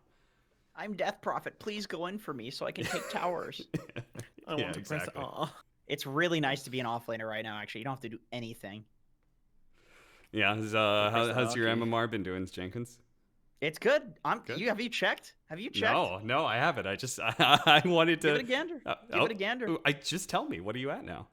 Speaker 4: I'm Death Prophet. Please go in for me so I can take towers.
Speaker 5: I
Speaker 1: Yeah,
Speaker 5: want to
Speaker 1: exactly.
Speaker 5: press R.
Speaker 4: It's really nice to be an offlaner right now, actually. You don't have to do anything.
Speaker 1: Yeah, how's your MMR been doing, Jenkins?
Speaker 4: It's good.
Speaker 1: Good.
Speaker 4: Have you checked? Have you checked?
Speaker 1: No, I haven't. I just I wanted to
Speaker 4: Give it a gander. Give it a gander.
Speaker 1: I just tell me, what are you at now?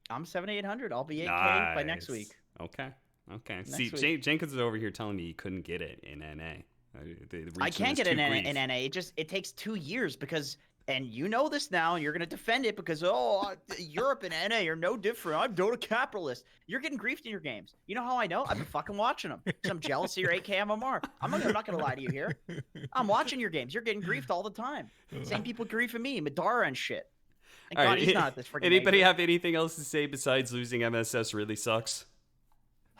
Speaker 4: I'm 7,800. I'll be 8K by next
Speaker 1: Nice.
Speaker 4: week.
Speaker 1: Okay.
Speaker 4: Next
Speaker 1: See,
Speaker 4: week.
Speaker 1: Jenkins is over here telling me he couldn't get it in NA. The
Speaker 4: I
Speaker 1: region
Speaker 4: can't
Speaker 1: is
Speaker 4: get
Speaker 1: too
Speaker 4: an
Speaker 1: grief.
Speaker 4: in NA. It takes 2 years because, and you know this now, and you're gonna defend it because Europe and NA are no different. I'm Dota capitalist. You're getting griefed in your games. You know how I know? I've been fucking watching them. Because I'm jealous of your 8K MMR. I'm not gonna lie to you here. I'm watching your games. You're getting griefed all the time. Same people griefing me, Madara and shit. Thank
Speaker 1: All
Speaker 4: God
Speaker 1: right,
Speaker 4: he's not at this freaking
Speaker 1: Anybody
Speaker 4: major.
Speaker 1: have anything else to say besides losing MSS really sucks?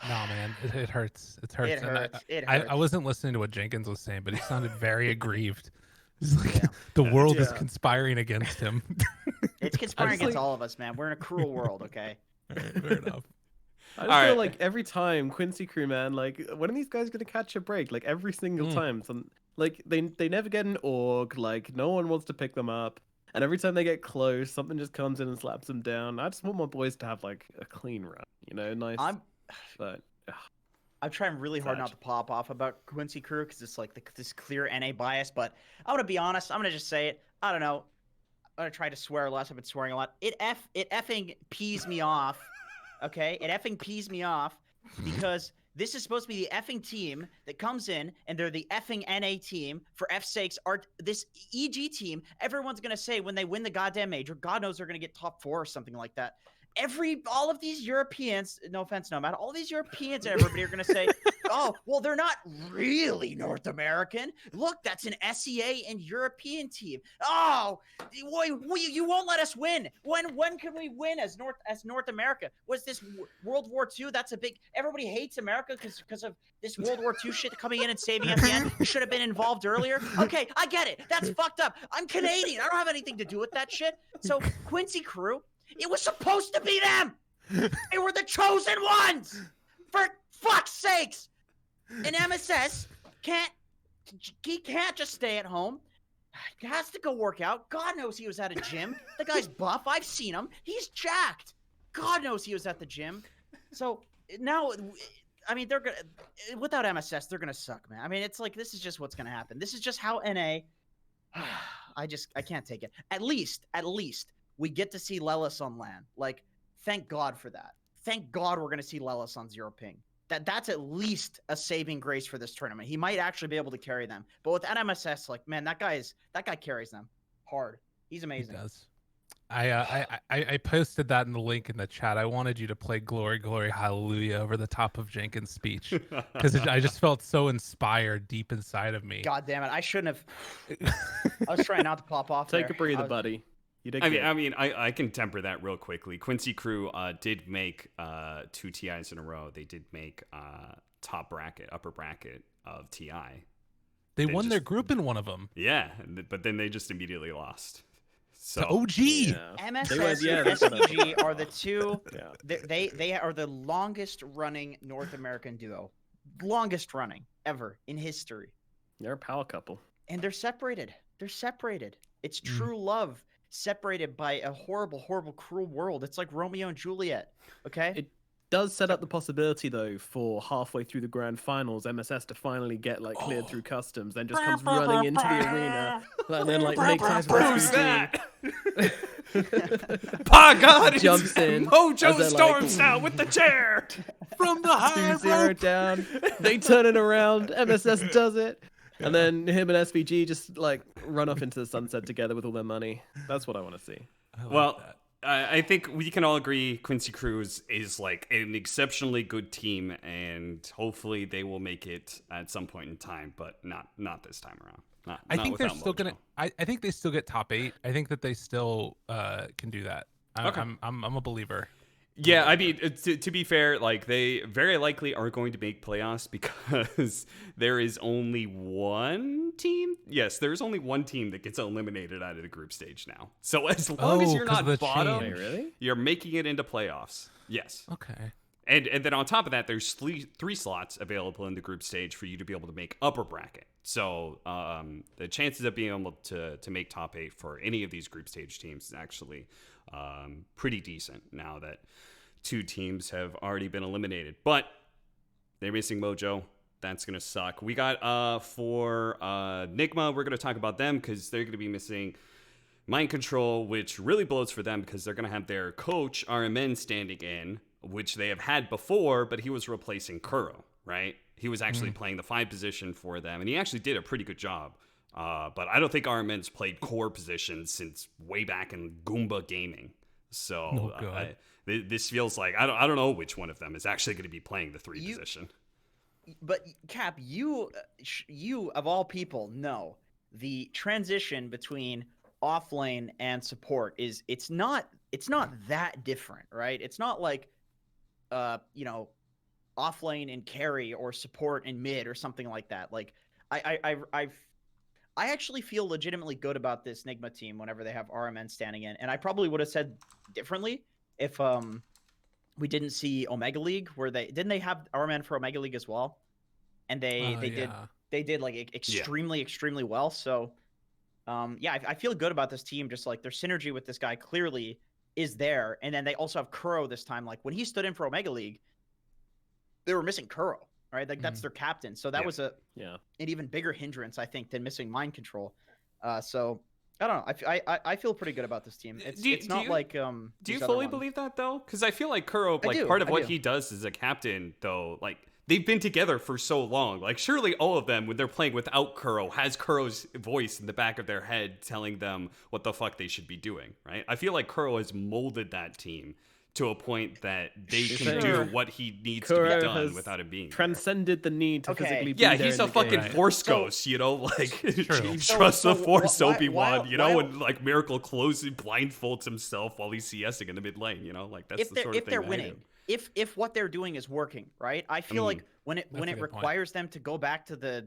Speaker 2: No, man, it hurts. It hurts.
Speaker 4: It
Speaker 2: And
Speaker 4: hurts. It
Speaker 2: I
Speaker 4: hurts.
Speaker 2: wasn't listening to what Jenkins was saying, but he sounded very aggrieved. He's like, the world is
Speaker 5: Yeah.
Speaker 2: conspiring against him.
Speaker 4: It's conspiring
Speaker 2: Honestly-
Speaker 4: against all of us, man. We're in a cruel world, okay?
Speaker 2: All right, fair enough.
Speaker 5: I just
Speaker 1: All
Speaker 5: feel
Speaker 1: right.
Speaker 5: like every time Quincy Crew, man, like when are these guys gonna catch a break? Like every single time, like they never get an org. Like no one wants to pick them up, and every time they get close, something just comes in and slaps them down. I just want my boys to have like a clean run, nice. But
Speaker 4: I'm trying really hard not to pop off about Quincy Crew because it's like this clear NA bias. But I'm gonna be honest. I'm gonna just say it. I don't know. I'm gonna try to swear less. I've been swearing a lot. It effing pees me off. Okay, it effing pees me off because this is supposed to be the effing team that comes in and they're the effing NA team. For F's sakes, this EG team. Everyone's gonna say when they win the goddamn major, God knows they're gonna get top 4 or something like that. All of these Europeans, no offense, no matter, all these Europeans and everybody are going to say, oh, well, they're not really North American. Look, that's an SEA and European team. Oh, you won't let us win. When can we win as North America? Was this World War II? That's a big, everybody hates America because of this World War II shit coming in and saving at the end. You should have been involved earlier. Okay, I get it. That's fucked up. I'm Canadian. I don't have anything to do with that shit. So Quincy Crew, it was supposed to be them. They were the chosen ones. For fuck's sakes. And MSS can't just stay at home. He has to go work out. God knows he was at a gym. The guy's buff. I've seen him. He's jacked. God knows he was at the gym. So now, I mean, they're gonna without MSS, they're gonna suck, man. I mean, it's like this is just what's gonna happen. This is just how NA. I can't take it. At least we get to see Lelis on LAN. Like, thank God for that. Thank God we're gonna see Lelis on Zero Ping. that's at least a saving grace for this tournament. He might actually be able to carry them. But with NMSS, like, man, that guy carries them hard. He's
Speaker 2: He
Speaker 4: amazing.
Speaker 2: does. I posted that in the link in the chat. I wanted you to play Glory, Glory, Hallelujah over the top of Jenkins' speech because I just felt so inspired deep inside of me.
Speaker 4: God damn it. I shouldn't have. I was trying not to pop off.
Speaker 5: Take
Speaker 4: there.
Speaker 5: a breather, buddy. You did
Speaker 1: I
Speaker 5: good.
Speaker 1: mean, I can temper that real quickly. Quincy Crew did make 2 TIs in a row. They did make upper bracket of TI.
Speaker 2: They
Speaker 1: They
Speaker 2: won their
Speaker 1: just-
Speaker 2: group in one of them.
Speaker 1: Yeah, but then they just immediately lost. So
Speaker 2: To OG.
Speaker 5: Yeah.
Speaker 4: MSS
Speaker 5: yeah,
Speaker 4: and
Speaker 5: that's what I
Speaker 4: SPG are the two.
Speaker 5: Yeah.
Speaker 4: They are the longest running North American duo, longest running ever in history,
Speaker 5: They're a power couple.
Speaker 4: and they're separated. They're separated. It's true love separated by a horrible, horrible, cruel world. It's like Romeo and Juliet. Okay.
Speaker 5: It does set up the possibility, though, for halfway through the grand finals, MSS to finally get like cleared through customs, then just comes running into the arena, and then like makes eyes with
Speaker 1: who's
Speaker 5: SPG.
Speaker 1: that? By God, it's
Speaker 5: Jumps in,
Speaker 1: Mojo
Speaker 5: as they're like-
Speaker 1: storms out with the chair.
Speaker 2: From the high
Speaker 5: 2-0
Speaker 2: rope.
Speaker 5: down. They turn it around. MSS does it. And then him and SVG just like run off into the sunset together with all their money. That's what I want to see.
Speaker 2: I like
Speaker 1: Well,
Speaker 2: that.
Speaker 1: I think we can all agree Quincy Cruz is like an exceptionally good team, and hopefully they will make it at some point in time, but not this time around.
Speaker 2: I think they're
Speaker 1: without
Speaker 2: still
Speaker 1: Mojo.
Speaker 2: gonna. I think they still get top 8. I think that they still can do that.
Speaker 1: Okay.
Speaker 2: I'm a believer.
Speaker 1: Yeah, I mean, to be fair, like they very likely are going to make playoffs because there is only one team. Yes, there's only one team that gets eliminated out of the group stage now. So as long as
Speaker 2: Oh,
Speaker 1: you're
Speaker 2: 'cause of
Speaker 1: not
Speaker 2: the
Speaker 1: bottom,
Speaker 2: change.
Speaker 5: Wait, really?
Speaker 1: you're making it into playoffs. Yes.
Speaker 2: Okay.
Speaker 1: And then on top of that, there's three slots available in the group stage for you to be able to make upper bracket. So the chances of being able to make top 8 for any of these group stage teams is actually pretty decent now that 2 teams have already been eliminated. But they're missing Mojo. That's going to suck. We got for Nigma, we're going to talk about them because they're going to be missing Mind Control, which really blows for them because they're going to have their coach, RMN, standing in, which they have had before, but he was replacing Kuro, right? He was actually playing the 5 position for them, and he actually did a pretty good job. But I don't think RMN's played core positions since way back in Goomba Gaming. So
Speaker 2: Oh, God.
Speaker 1: this feels like I don't know which one of them is actually going to be playing the 3 position.
Speaker 4: But Cap, you of all people know the transition between offlane and support is it's not that different, right? It's not like offlane and carry or support and mid or something like that. Like I actually feel legitimately good about this Nigma team whenever they have RMN standing in, and I probably would have said differently if we didn't see Omega League, where they have RMN for Omega League as well, and they did like extremely well. So I feel good about this team. Just like their synergy with this guy clearly is there, and then they also have Kuro this time. Like when he stood in for Omega League, they were missing Kuro, right? Like that's their captain. So that was an even bigger hindrance, I think, than missing Mind Control. So I don't know. I feel pretty good about this team. It's not like
Speaker 1: Do
Speaker 4: these
Speaker 1: you
Speaker 4: other
Speaker 1: fully
Speaker 4: ones.
Speaker 1: believe that though? Because I feel like Kuro,
Speaker 4: I
Speaker 1: like
Speaker 4: do,
Speaker 1: part of
Speaker 4: I
Speaker 1: what
Speaker 4: do.
Speaker 1: he does as a captain, though, like they've been together for so long. Like surely all of them, when they're playing without Kuro, has Kuro's voice in the back of their head telling them what the fuck they should be doing, right? I feel like Kuro has molded that team to a point that they can
Speaker 5: Sure.
Speaker 1: do what he needs
Speaker 5: Kuro
Speaker 1: to be done
Speaker 5: has
Speaker 1: without him being there.
Speaker 5: Transcended the need to
Speaker 4: Okay.
Speaker 5: physically be
Speaker 1: Yeah,
Speaker 5: there
Speaker 1: he's
Speaker 5: in
Speaker 1: a
Speaker 5: the
Speaker 1: fucking
Speaker 5: game.
Speaker 2: Right.
Speaker 1: force
Speaker 4: So-
Speaker 1: ghost, you know, like
Speaker 2: True.
Speaker 1: trust the
Speaker 4: So
Speaker 1: force,
Speaker 4: why-
Speaker 1: Obi-Wan, you know,
Speaker 4: while-
Speaker 1: and like Miracle closes, blindfolds himself while he's CSing in the mid lane, you know, like that's
Speaker 4: if
Speaker 1: the
Speaker 4: they're
Speaker 1: sort of
Speaker 4: if
Speaker 1: thing
Speaker 4: they're
Speaker 1: that I
Speaker 4: winning,
Speaker 1: do.
Speaker 4: if what they're doing is working, right? I feel like when it
Speaker 2: That's a
Speaker 4: it
Speaker 2: good point.
Speaker 4: requires them to go back to the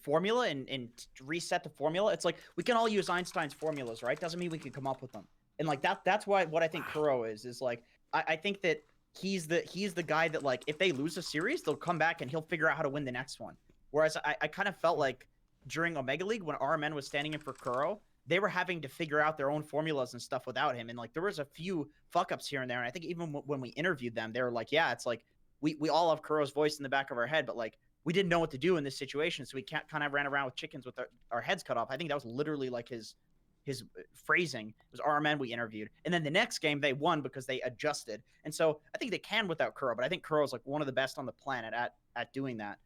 Speaker 4: formula and reset the formula, it's like we can all use Einstein's formulas, right? Doesn't mean we can come up with them. And like that's why what I think Kuro is like I think that he's the guy that like if they lose a series, they'll come back and he'll figure out how to win the next one. Whereas I kind of felt like during Omega League when RMN was standing in for Kuro, they were having to figure out their own formulas and stuff without him. And like there was a few fuck ups here and there. And I think even when we interviewed them, they were like, yeah, it's like we all have Kuro's voice in the back of our head, but like we didn't know what to do in this situation. So we kind of ran around with chickens with our heads cut off. I think that was literally like his his phrasing was RMN we interviewed, and then the next game they won because they adjusted. And so I think they can without Kuro, but I think Kuro is like one of the best on the planet at doing that.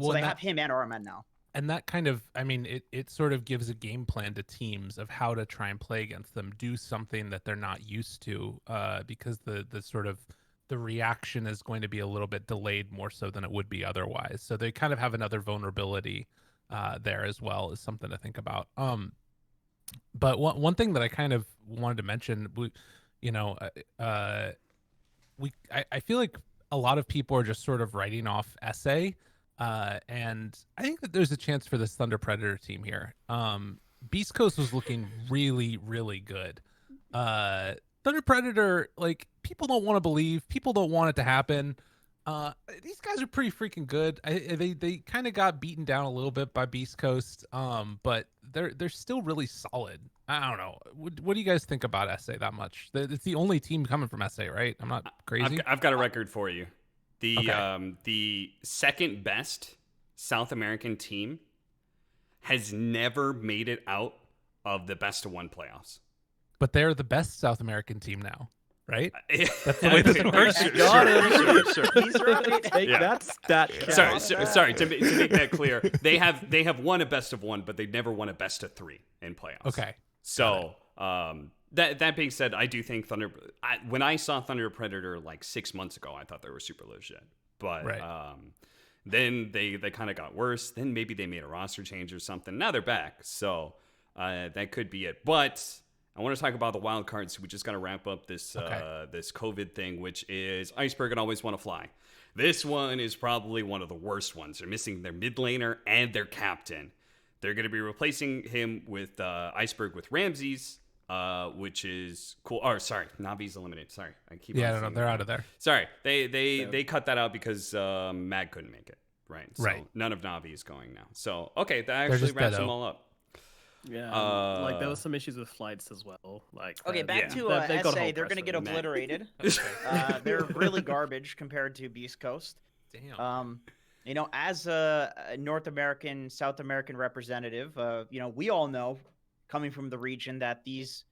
Speaker 4: So they have him and RMN now.
Speaker 2: And that kind of, I mean, it sort of gives a game plan to teams of how to try and play against them, do something that they're not used to, because the sort of the reaction is going to be a little bit delayed more so than it would be otherwise. So they kind of have another vulnerability there as well, is something to think about. But one thing that I kind of wanted to mention, I feel like a lot of people are just sort of writing off SA. And I think that there's a chance for this Thunder Predator team here. Beast Coast was looking really, really good. Thunder Predator, like, people don't want to believe, people don't want it to happen. These guys are pretty freaking good. They kind of got beaten down a little bit by Beast Coast, but they're still really solid. I don't know. What do you guys think about SA that much? It's the only team coming from SA, right? I'm not crazy.
Speaker 1: I've got a record for you. The second best South American team has never made it out of the best of one playoffs.
Speaker 2: But they're the best South American team now, right?
Speaker 1: That's the way this works.
Speaker 5: Sure.
Speaker 4: He's right.
Speaker 5: Take that stat.
Speaker 1: Sorry. To make that clear, they have won a best of one, but they've never won a best of three in playoffs.
Speaker 2: Okay.
Speaker 1: So that being said, I do think when I saw Thunder Predator like 6 months ago, I thought they were super legit. But then they kind of got worse. Then maybe they made a roster change or something. Now they're back. So that could be it. But I want to talk about the wild cards. We just got to wrap up this this COVID thing, which is Iceberg and Always Want to Fly. This one is probably one of the worst ones. They're missing their mid laner and their captain. They're going to be replacing him with Iceberg with Ramses, which is cool. Oh, sorry, Navi's eliminated. Sorry, I keep.
Speaker 2: Yeah, no, they're out of there.
Speaker 1: Sorry, they cut that out because Mag couldn't make it. Right. So
Speaker 2: right.
Speaker 1: None of Navi is going now. So okay, that actually wraps them all up.
Speaker 5: Yeah, like there was some issues with flights as well. Like
Speaker 4: okay, back to SA, they're gonna get obliterated. They're really garbage compared to Beast Coast.
Speaker 2: Damn.
Speaker 4: As a North American, South American representative, we all know, coming from the region, that these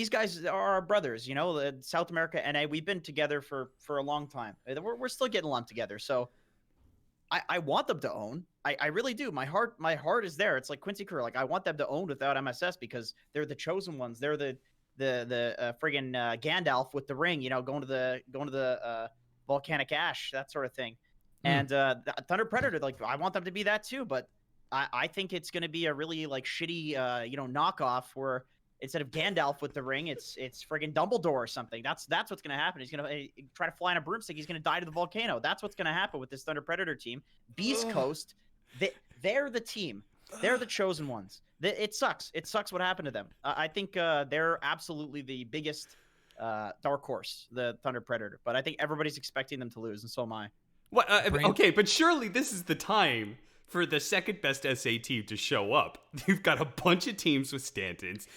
Speaker 4: guys are our brothers. South America, NA, we've been together for a long time. We're still getting along together. So I want them to own. I really do. My heart is there. It's like Quincy Kerr. Like, I want them to own without MSS because they're the chosen ones. They're the friggin' Gandalf with the ring. Going to the volcanic ash, that sort of thing. And Thunder Predator, like, I want them to be that too. But I think it's going to be a really like shitty knockoff where instead of Gandalf with the ring, it's friggin' Dumbledore or something. That's what's going to happen. He's going to try to fly on a broomstick. He's going to die to the volcano. That's what's going to happen with this Thunder Predator team. Beast Coast, they're the team. They're the chosen ones. It sucks. It sucks what happened to them. I think they're absolutely the biggest dark horse, the Thunder Predator. But I think everybody's expecting them to lose, and so am I.
Speaker 1: What? Okay, but surely this is the time for the second best SA team to show up. You've got a bunch of teams with stand-ins.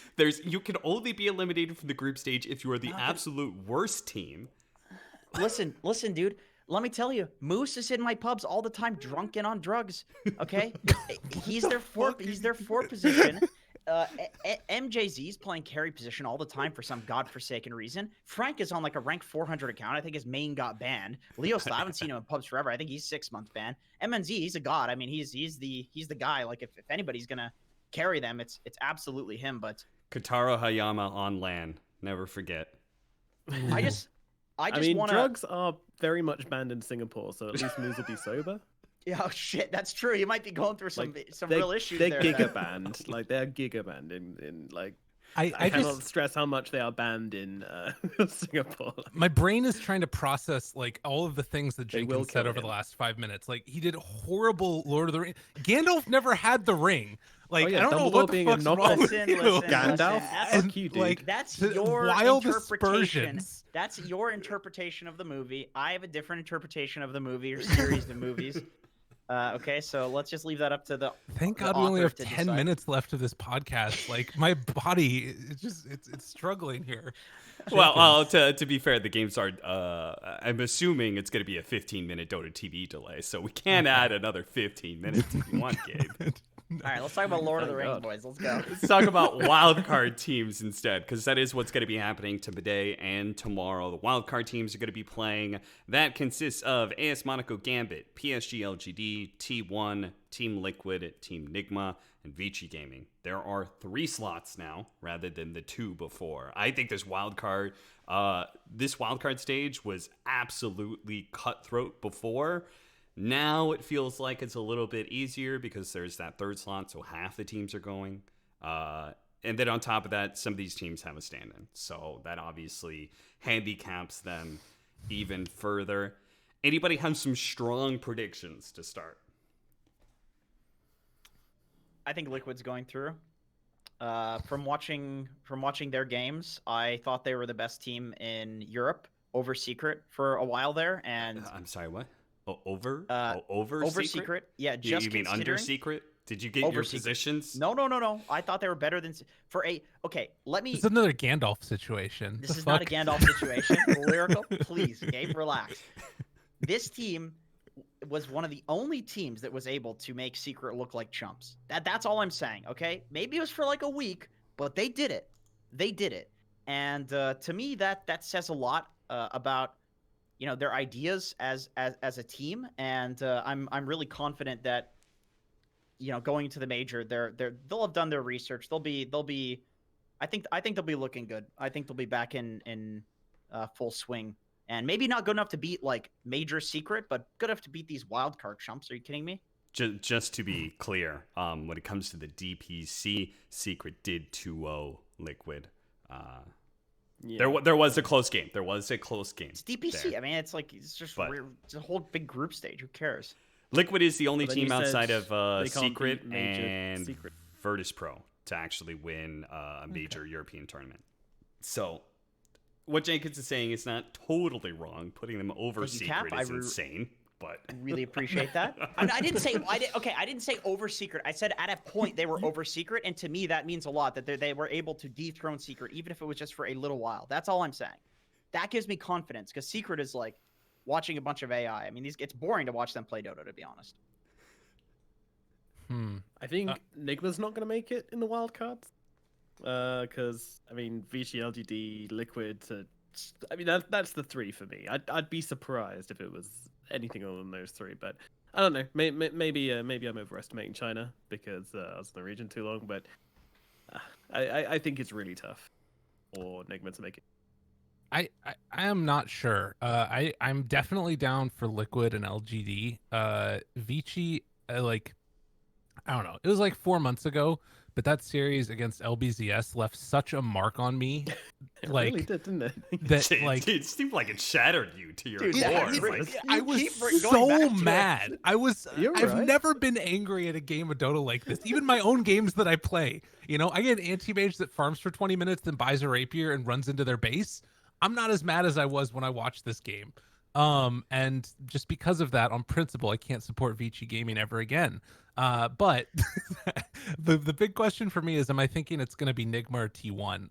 Speaker 1: You can only be eliminated from the group stage if you are the absolute worst team.
Speaker 4: Listen, dude. Let me tell you, Moose is in my pubs all the time, drunk and on drugs. Okay, he's their fourth position. MJZ's playing carry position all the time for some godforsaken reason. Frank is on like a rank 400 account. I think his main got banned. Leo, I haven't seen him in pubs forever. I think he's 6 months banned. MNZ, he's a god. I mean, he's the guy. Like if anybody's gonna carry them, it's absolutely him. But
Speaker 1: Katara Hayama on LAN, never forget.
Speaker 5: I mean, drugs are very much banned in Singapore, so at least Moose will be sober.
Speaker 4: Yeah, oh shit, that's true. You might be going through some real issues
Speaker 5: they're
Speaker 4: there.
Speaker 5: Giga banned. Like they're giga banned in like. I cannot stress how much they are banned in Singapore.
Speaker 2: My brain is trying to process like all of the things that Jenkins said over the last 5 minutes. Like he did horrible Lord of the Rings. Gandalf never had the ring. Like I don't know what the fuck's wrong with you.
Speaker 5: Gandalf,
Speaker 4: that's
Speaker 5: cute,
Speaker 4: like that's your interpretation. That's your interpretation of the movie. I have a different interpretation of the movie or series of movies. Okay, so let's just leave that up to the.
Speaker 2: Thank God we only have 10 minutes left of this podcast. Like my body, it's struggling here.
Speaker 1: Well, to be fair, the games are. I'm assuming it's going to be a 15-minute Dota TV delay, so we can add another 15 minutes if you want, Gabe.
Speaker 4: All right, let's talk about Lord of the
Speaker 5: Thank
Speaker 4: Rings,
Speaker 5: God.
Speaker 4: boys. Let's go.
Speaker 1: Let's talk about wildcard teams instead, because that is what's going to be happening today and tomorrow. The wildcard teams are going to be playing. That consists of AS Monaco Gambit, PSG LGD, T1, Team Liquid, Team Nigma, and Vici Gaming. There are 3 slots now rather than the 2 before. I think this wildcard stage was absolutely cutthroat before. Now it feels like it's a little bit easier because there's that 3rd slot, so half the teams are going. And then on top of that, some of these teams have a stand-in. So that obviously handicaps them even further. Anybody have some strong predictions to start?
Speaker 4: I think Liquid's going through. From watching their games, I thought they were the best team in Europe over Secret for a while there, and
Speaker 1: I'm sorry, what? Over
Speaker 4: over Secret? Yeah,
Speaker 1: You,
Speaker 4: just
Speaker 1: you mean under
Speaker 4: considering-
Speaker 1: Secret? Did you get
Speaker 4: Over
Speaker 1: your
Speaker 4: Secret.
Speaker 1: positions?
Speaker 4: No. I thought they were better than okay. Let me.
Speaker 2: It's another Gandalf situation.
Speaker 4: This
Speaker 2: The
Speaker 4: is not a
Speaker 2: fuck?
Speaker 4: Gandalf situation. Lyrical, please, Gabe, relax. This team was one of the only teams that was able to make Secret look like chumps. That's all I'm saying. Okay, maybe it was for like a week, but they did it. They did it, and to me, that says a lot about their ideas as a team, and I'm really confident that going into the major, they'll have done their research. They'll be I think they'll be looking good. I think they'll be back in full swing, and maybe not good enough to beat like major Secret, but good enough to beat these wild card chumps. Are you kidding me?
Speaker 1: Just to be clear, when it comes to the DPC, Secret did 2-0 Liquid.
Speaker 5: Yeah.
Speaker 1: There was a close game. There was a close game.
Speaker 4: It's DPC.
Speaker 1: there.
Speaker 4: I mean, it's just
Speaker 1: But-
Speaker 4: it's a whole big group stage. Who cares?
Speaker 1: Liquid is the only
Speaker 5: But then
Speaker 1: team
Speaker 5: you said
Speaker 1: outside of
Speaker 5: they can't
Speaker 1: Secret
Speaker 5: beat major
Speaker 1: and
Speaker 5: Secret.
Speaker 1: Virtus Pro to actually win a major European tournament. So, what Jenkins is saying is not totally wrong. Putting them over
Speaker 4: Thank you, Cap.
Speaker 1: Secret
Speaker 4: I
Speaker 1: is
Speaker 4: re-
Speaker 1: insane, but
Speaker 4: Really appreciate that. I didn't say I didn't say over Secret. I said at a point they were over Secret, and to me that means a lot that they were able to dethrone Secret, even if it was just for a little while. That's all I'm saying. That gives me confidence because Secret is like watching a bunch of AI. I mean, it's boring to watch them play Dota, to be honest.
Speaker 5: I think Nigma's not going to make it in the wild cards. Because, I mean, Vici, LGD, Liquid, I mean, that's the 3 for me. I'd be surprised if it was anything other than those 3. But I don't know. Maybe I'm overestimating China because I was in the region too long. But I think it's really tough for Nigma to make it.
Speaker 2: I am not sure. I'm definitely down for Liquid and LGD. Vici, I don't know. It was like 4 months ago, but that series against LBZS left such a mark on me.
Speaker 5: It
Speaker 2: like
Speaker 5: really did, didn't it?
Speaker 2: that, like
Speaker 1: it seemed like it shattered you to your
Speaker 4: Dude,
Speaker 1: core.
Speaker 4: that-
Speaker 1: Like,
Speaker 2: I
Speaker 4: You
Speaker 2: was
Speaker 4: keep going
Speaker 2: so
Speaker 4: back to it.
Speaker 2: mad.
Speaker 5: You're
Speaker 2: I've
Speaker 5: right.
Speaker 2: never been angry at a game of Dota like this. Even my own games that I play. I get an anti-mage that farms for 20 minutes, then buys a rapier and runs into their base. I'm not as mad as I was when I watched this game. And just because of that, on principle, I can't support Vici Gaming ever again. But the big question for me is, am I thinking it's going to be Nigma or T1?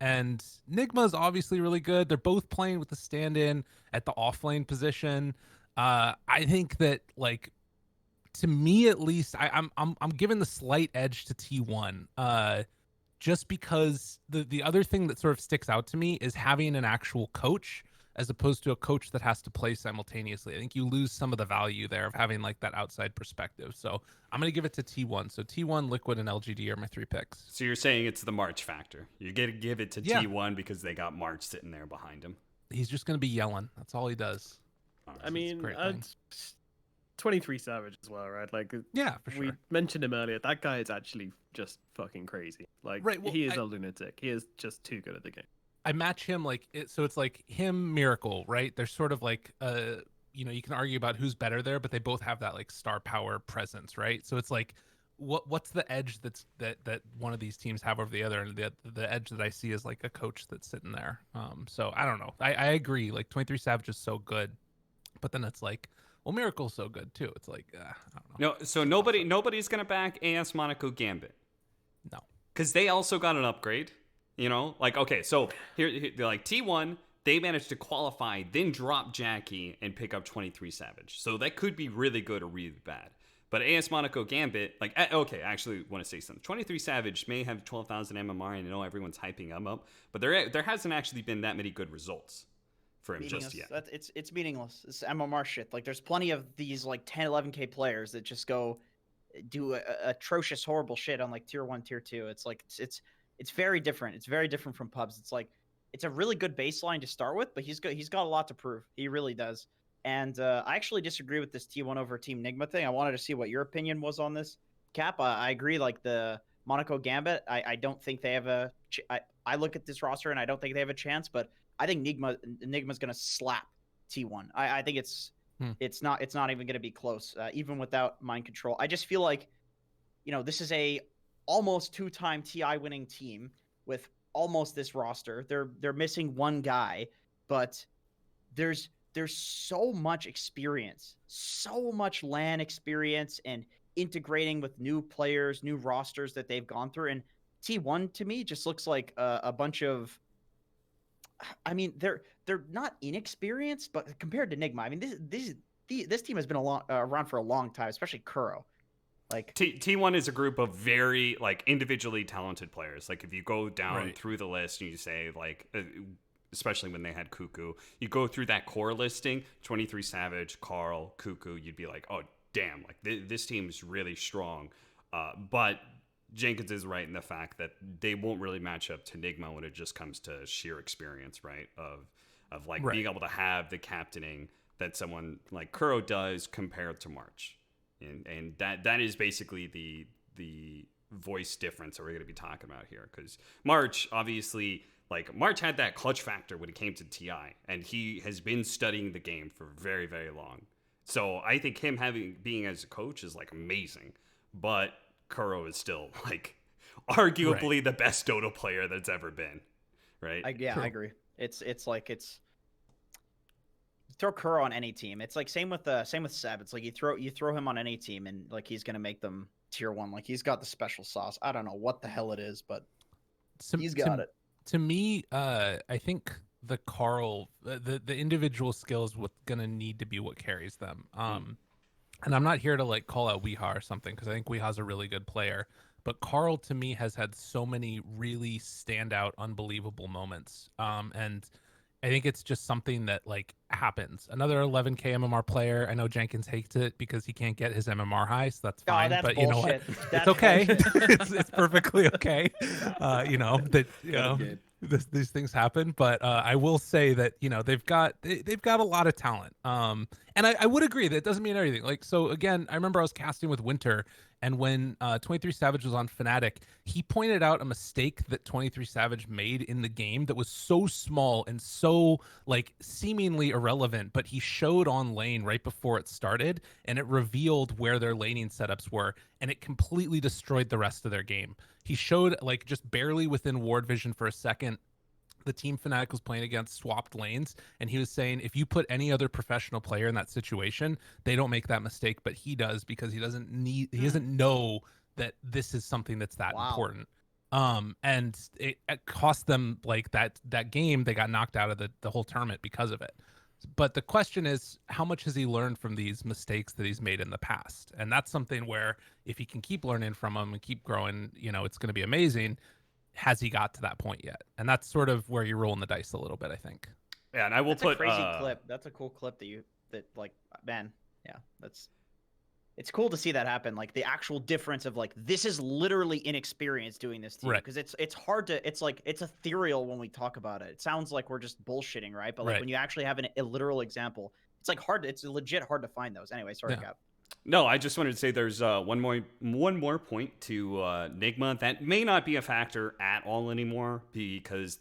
Speaker 2: And Nigma is obviously really good. They're both playing with the stand-in at the off-lane position. I think that, like, to me at least, I'm giving the slight edge to T1. Just because the other thing that sort of sticks out to me is having an actual coach as opposed to a coach that has to play simultaneously. I think you lose some of the value there of having like that outside perspective. So I'm going to give it to T1. So T1, Liquid, and LGD are my 3 picks.
Speaker 1: so you're saying it's the March factor. You get to give it to
Speaker 2: Yeah.
Speaker 1: T1 because they got March sitting there behind him.
Speaker 2: He's just going to be yelling. That's all he does.
Speaker 5: I mean,
Speaker 2: great thing.
Speaker 5: 23 Savage as well, right? Like,
Speaker 2: Yeah, for sure.
Speaker 5: we mentioned him earlier. That guy is actually just fucking crazy. Like,
Speaker 2: Right, well,
Speaker 5: he is a lunatic. He is just too good at the game.
Speaker 2: I match him so it's like him, Miracle, right? They're sort of like you can argue about who's better there, but they both have that like star power presence, right? So it's like what's the edge that one of these teams have over the other, and the edge that I see is like a coach that's sitting there. So I don't know. I agree. Like 23 Savage is so good, but then it's like, well, Miracle's so good too. It's like I don't know.
Speaker 1: No, so nobody's gonna back AS Monaco Gambit
Speaker 2: No.
Speaker 1: because they also got an upgrade. Like, okay, so here they're like T1. They managed to qualify, then drop Jackie and pick up 23 Savage. So that could be really good or really bad. But AS Monaco Gambit, like, okay, I actually want to say something. 23 Savage may have 12,000 MMR, and I know everyone's hyping him up, but there hasn't actually been that many good results for him just yet.
Speaker 4: It's meaningless. It's MMR shit. Like, there's plenty of these like 10, 11K players that just go do atrocious, horrible shit on like tier 1, tier 2. It's like it's very different. It's very different from pubs. It's like it's a really good baseline to start with, but he's got a lot to prove. He really does. And I actually disagree with this T1 over Team Nigma thing. I wanted to see what your opinion was on this. Cap, I agree. Like the Monaco Gambit, I don't think they have I look at this roster and I don't think they have a chance, but I think Nigma's going to slap T1. I think it's not even going to be close, even without mind control. I just feel like, this is a almost 2-time TI winning team with almost this roster. They're missing one guy, but there's so much experience, so much LAN experience, and integrating with new players, new rosters that they've gone through. And T1 to me just looks like a bunch of. I mean, they're not inexperienced, but compared to Nigma, I mean, this team has been around for a long time, especially Kuro. Like
Speaker 1: T1 is a group of very like individually talented players. Like if you go down through the list and you say like. Especially when they had Cuckoo, you go through that core listing, 23 Savage, Carl, Cuckoo, you'd be like, oh, damn, like this team is really strong. But Jenkins is right in the fact that they won't really match up to Nigma when it just comes to sheer experience, right? Of like being able to have the captaining that someone like Kuro does compared to March. And that is basically the voice difference that we're going to be talking about here. Because March, obviously... Like, March had that clutch factor when it came to TI, and he has been studying the game for very, very long. So I think him being as a coach is, like, amazing. But Kuro is still, like, arguably the best Dota player that's ever been, right?
Speaker 4: I agree. It's throw Kuro on any team. It's like same with Seb. It's like you throw him on any team, and, like, he's going to make them tier 1. Like, he's got the special sauce. I don't know what the hell it is, but he's got it.
Speaker 2: To me, I think the Carl, the individual skill is what's gonna need to be what carries them. And I'm not here to like call out Weehaw or something because I think Weehaw's a really good player. But Carl to me has had so many really standout, unbelievable moments. And I think it's just something that like happens. Another 11K MMR player. I know Jenkins hates it because he can't get his MMR high, so that's fine.
Speaker 4: That's
Speaker 2: but
Speaker 4: bullshit.
Speaker 2: You know what?
Speaker 4: That's
Speaker 2: it's okay. it's perfectly okay. These things happen. But I will say that they've got a lot of talent. And I would agree that it doesn't mean everything. Like so again, I remember I was casting with Winter. And when 23 Savage was on Fnatic, he pointed out a mistake that 23 Savage made in the game that was so small and so like seemingly irrelevant, but he showed on lane right before it started and it revealed where their laning setups were and it completely destroyed the rest of their game. He showed like just barely within ward vision for a second. The team Fnatic was playing against swapped lanes, and he was saying if you put any other professional player in that situation, they don't make that mistake, but he does because he doesn't know that this is something that's that important. And it cost them like that game. They got knocked out of the whole tournament because of it. But the question is, how much has he learned from these mistakes that he's made in the past? And that's something where if he can keep learning from them and keep growing, it's going to be amazing. Has he got to that point yet? And that's sort of where you're rolling the dice a little bit, I think.
Speaker 1: Yeah, and I will put
Speaker 4: a crazy clip. That's a cool clip it's cool to see that happen. Like the actual difference of like this is literally inexperience doing this to you because it's hard to it's ethereal when we talk about it. It sounds like we're just bullshitting, right? But like when you actually have a literal example, it's like it's legit hard to find those. Anyway, sorry, Cap.
Speaker 1: No, I just wanted to say there's one more point to Nigma that may not be a factor at all anymore because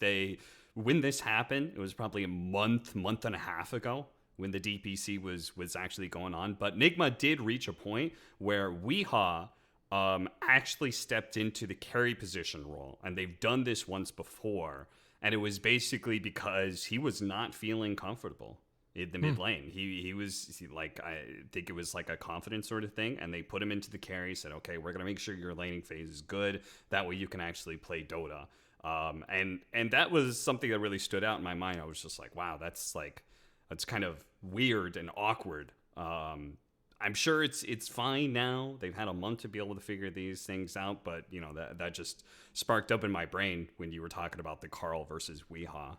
Speaker 1: when this happened, it was probably a month and a half ago when the DPC was actually going on. But Nigma did reach a point where Weehaw actually stepped into the carry position role, and they've done this once before, and it was basically because he was not feeling comfortable in the mid lane. He was like, I think it was like a confidence sort of thing, and they put him into the carry, said, okay, we're gonna make sure your laning phase is good, that way you can actually play Dota. And that was something that really stood out in my mind. I was just like, wow, that's kind of weird and awkward. I'm sure it's fine now. They've had a month to be able to figure these things out, but that just sparked up in my brain when you were talking about the Carl versus Weehaw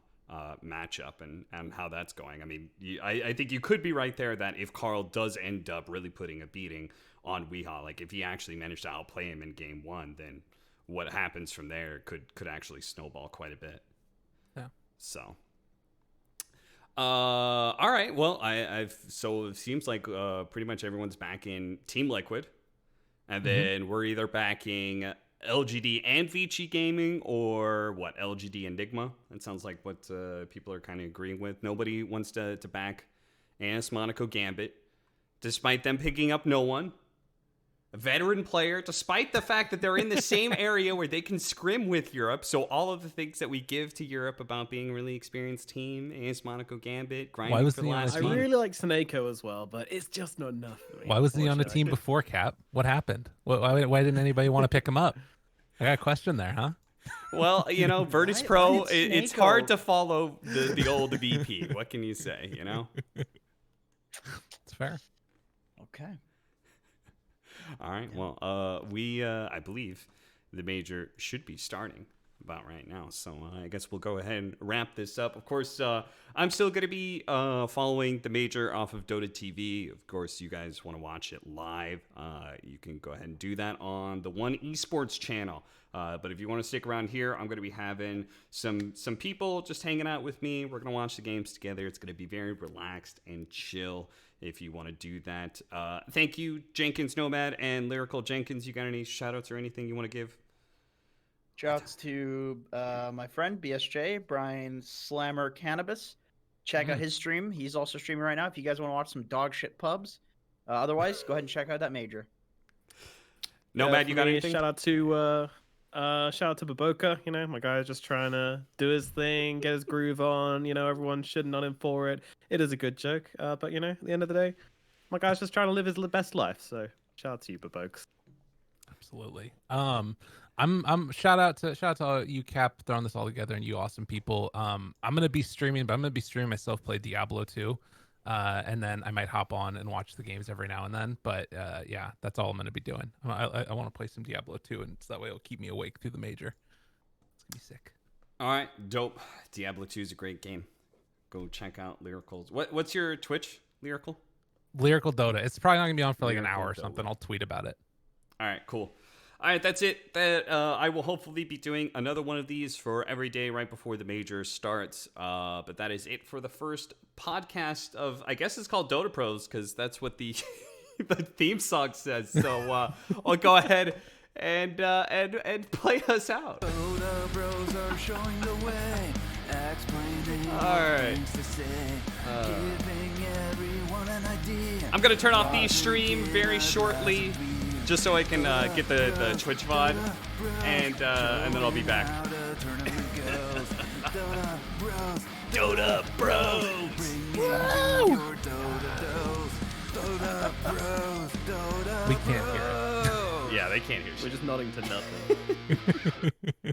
Speaker 1: matchup and how that's going. I mean, I think you could be right there that if Carl does end up really putting a beating on Weehaw, like if he actually managed to outplay him in game 1, then what happens from there could actually snowball quite a bit.
Speaker 2: Yeah.
Speaker 1: So. All right. Well, so it seems like pretty much everyone's back in Team Liquid, and then we're either backing LGD and Vici Gaming or what, LGD Enigma. That sounds like what people are kind of agreeing with. Nobody wants to back Annis Monaco Gambit, despite them picking up no one. A veteran player, despite the fact that they're in the same area where they can scrim with Europe. So all of the things that we give to Europe about being a really experieed team, AS Monaco Gambit, grinding for the last
Speaker 5: I
Speaker 1: month.
Speaker 5: really like Snako as well, but it's just not enough for me.
Speaker 2: Why was he on the team before Cap? What happened? Why didn't anybody want to pick him up? I got a question there, huh?
Speaker 1: Well, Virtus
Speaker 4: Why
Speaker 1: Pro,
Speaker 4: did
Speaker 1: it's
Speaker 4: Snako-
Speaker 1: hard to follow the old VP. What can you say,
Speaker 2: It's fair.
Speaker 4: Okay.
Speaker 1: All right. Well, I believe the major should be starting about right now. So I guess we'll go ahead and wrap this up. Of course, I'm still going to be following the major off of Dota TV. Of course, you guys want to watch it live. You can go ahead and do that on the One Esports channel. But if you want to stick around here, I'm going to be having some people just hanging out with me. We're going to watch the games together. It's going to be very relaxed and chill if you want to do that. Thank you, Jenkins Nomad and Lyrical Jenkins. You got any shout outs or anything you want to give?
Speaker 4: Shouts to my friend BSJ, Brian Slammer Cannabis. Check out his stream. He's also streaming right now if you guys want to watch some dog shit pubs. Otherwise, go ahead and check out that major.
Speaker 1: Nomad, you got anything?
Speaker 5: Shout out to Baboka. My guy's just trying to do his thing, get his groove on. Everyone's shitting on him for it. It is a good joke, but at the end of the day, my guy's just trying to live his best life. So shout out to you, Babokes.
Speaker 2: Absolutely. I'm shout out to all you, Cap, throwing this all together, and you awesome people. I'm gonna be streaming, but I'm gonna be streaming myself play Diablo 2. And then I might hop on and watch the games every now and then. But yeah, that's all I'm gonna be doing. I want to play some Diablo 2, and so that way it'll keep me awake through the major. It's gonna be sick.
Speaker 1: All right, dope. Diablo 2 is a great game. Go check out Lyrical's. What's your Twitch, Lyrical?
Speaker 2: Lyrical Dota. It's probably not gonna be on for like an
Speaker 1: Lyrical
Speaker 2: hour or
Speaker 1: Dota.
Speaker 2: something. I'll tweet about it.
Speaker 1: All right, cool. All right, that's it. I will hopefully be doing another one of these for every day right before the major starts. But that is it for the first podcast of, I guess it's called Dota Pros, because that's what the the theme song says. So I'll go ahead and play us out.
Speaker 3: Dota bros are showing the way, explaining
Speaker 1: All right.
Speaker 3: things to say, giving everyone an idea.
Speaker 1: I'm gonna turn off the stream very shortly, just so I can get the Twitch VOD, and then I'll be back. Dota Bros. Woo!
Speaker 2: We can't hear it.
Speaker 1: Yeah, they can't hear
Speaker 5: We're
Speaker 1: shit.
Speaker 5: just nodding to nothing.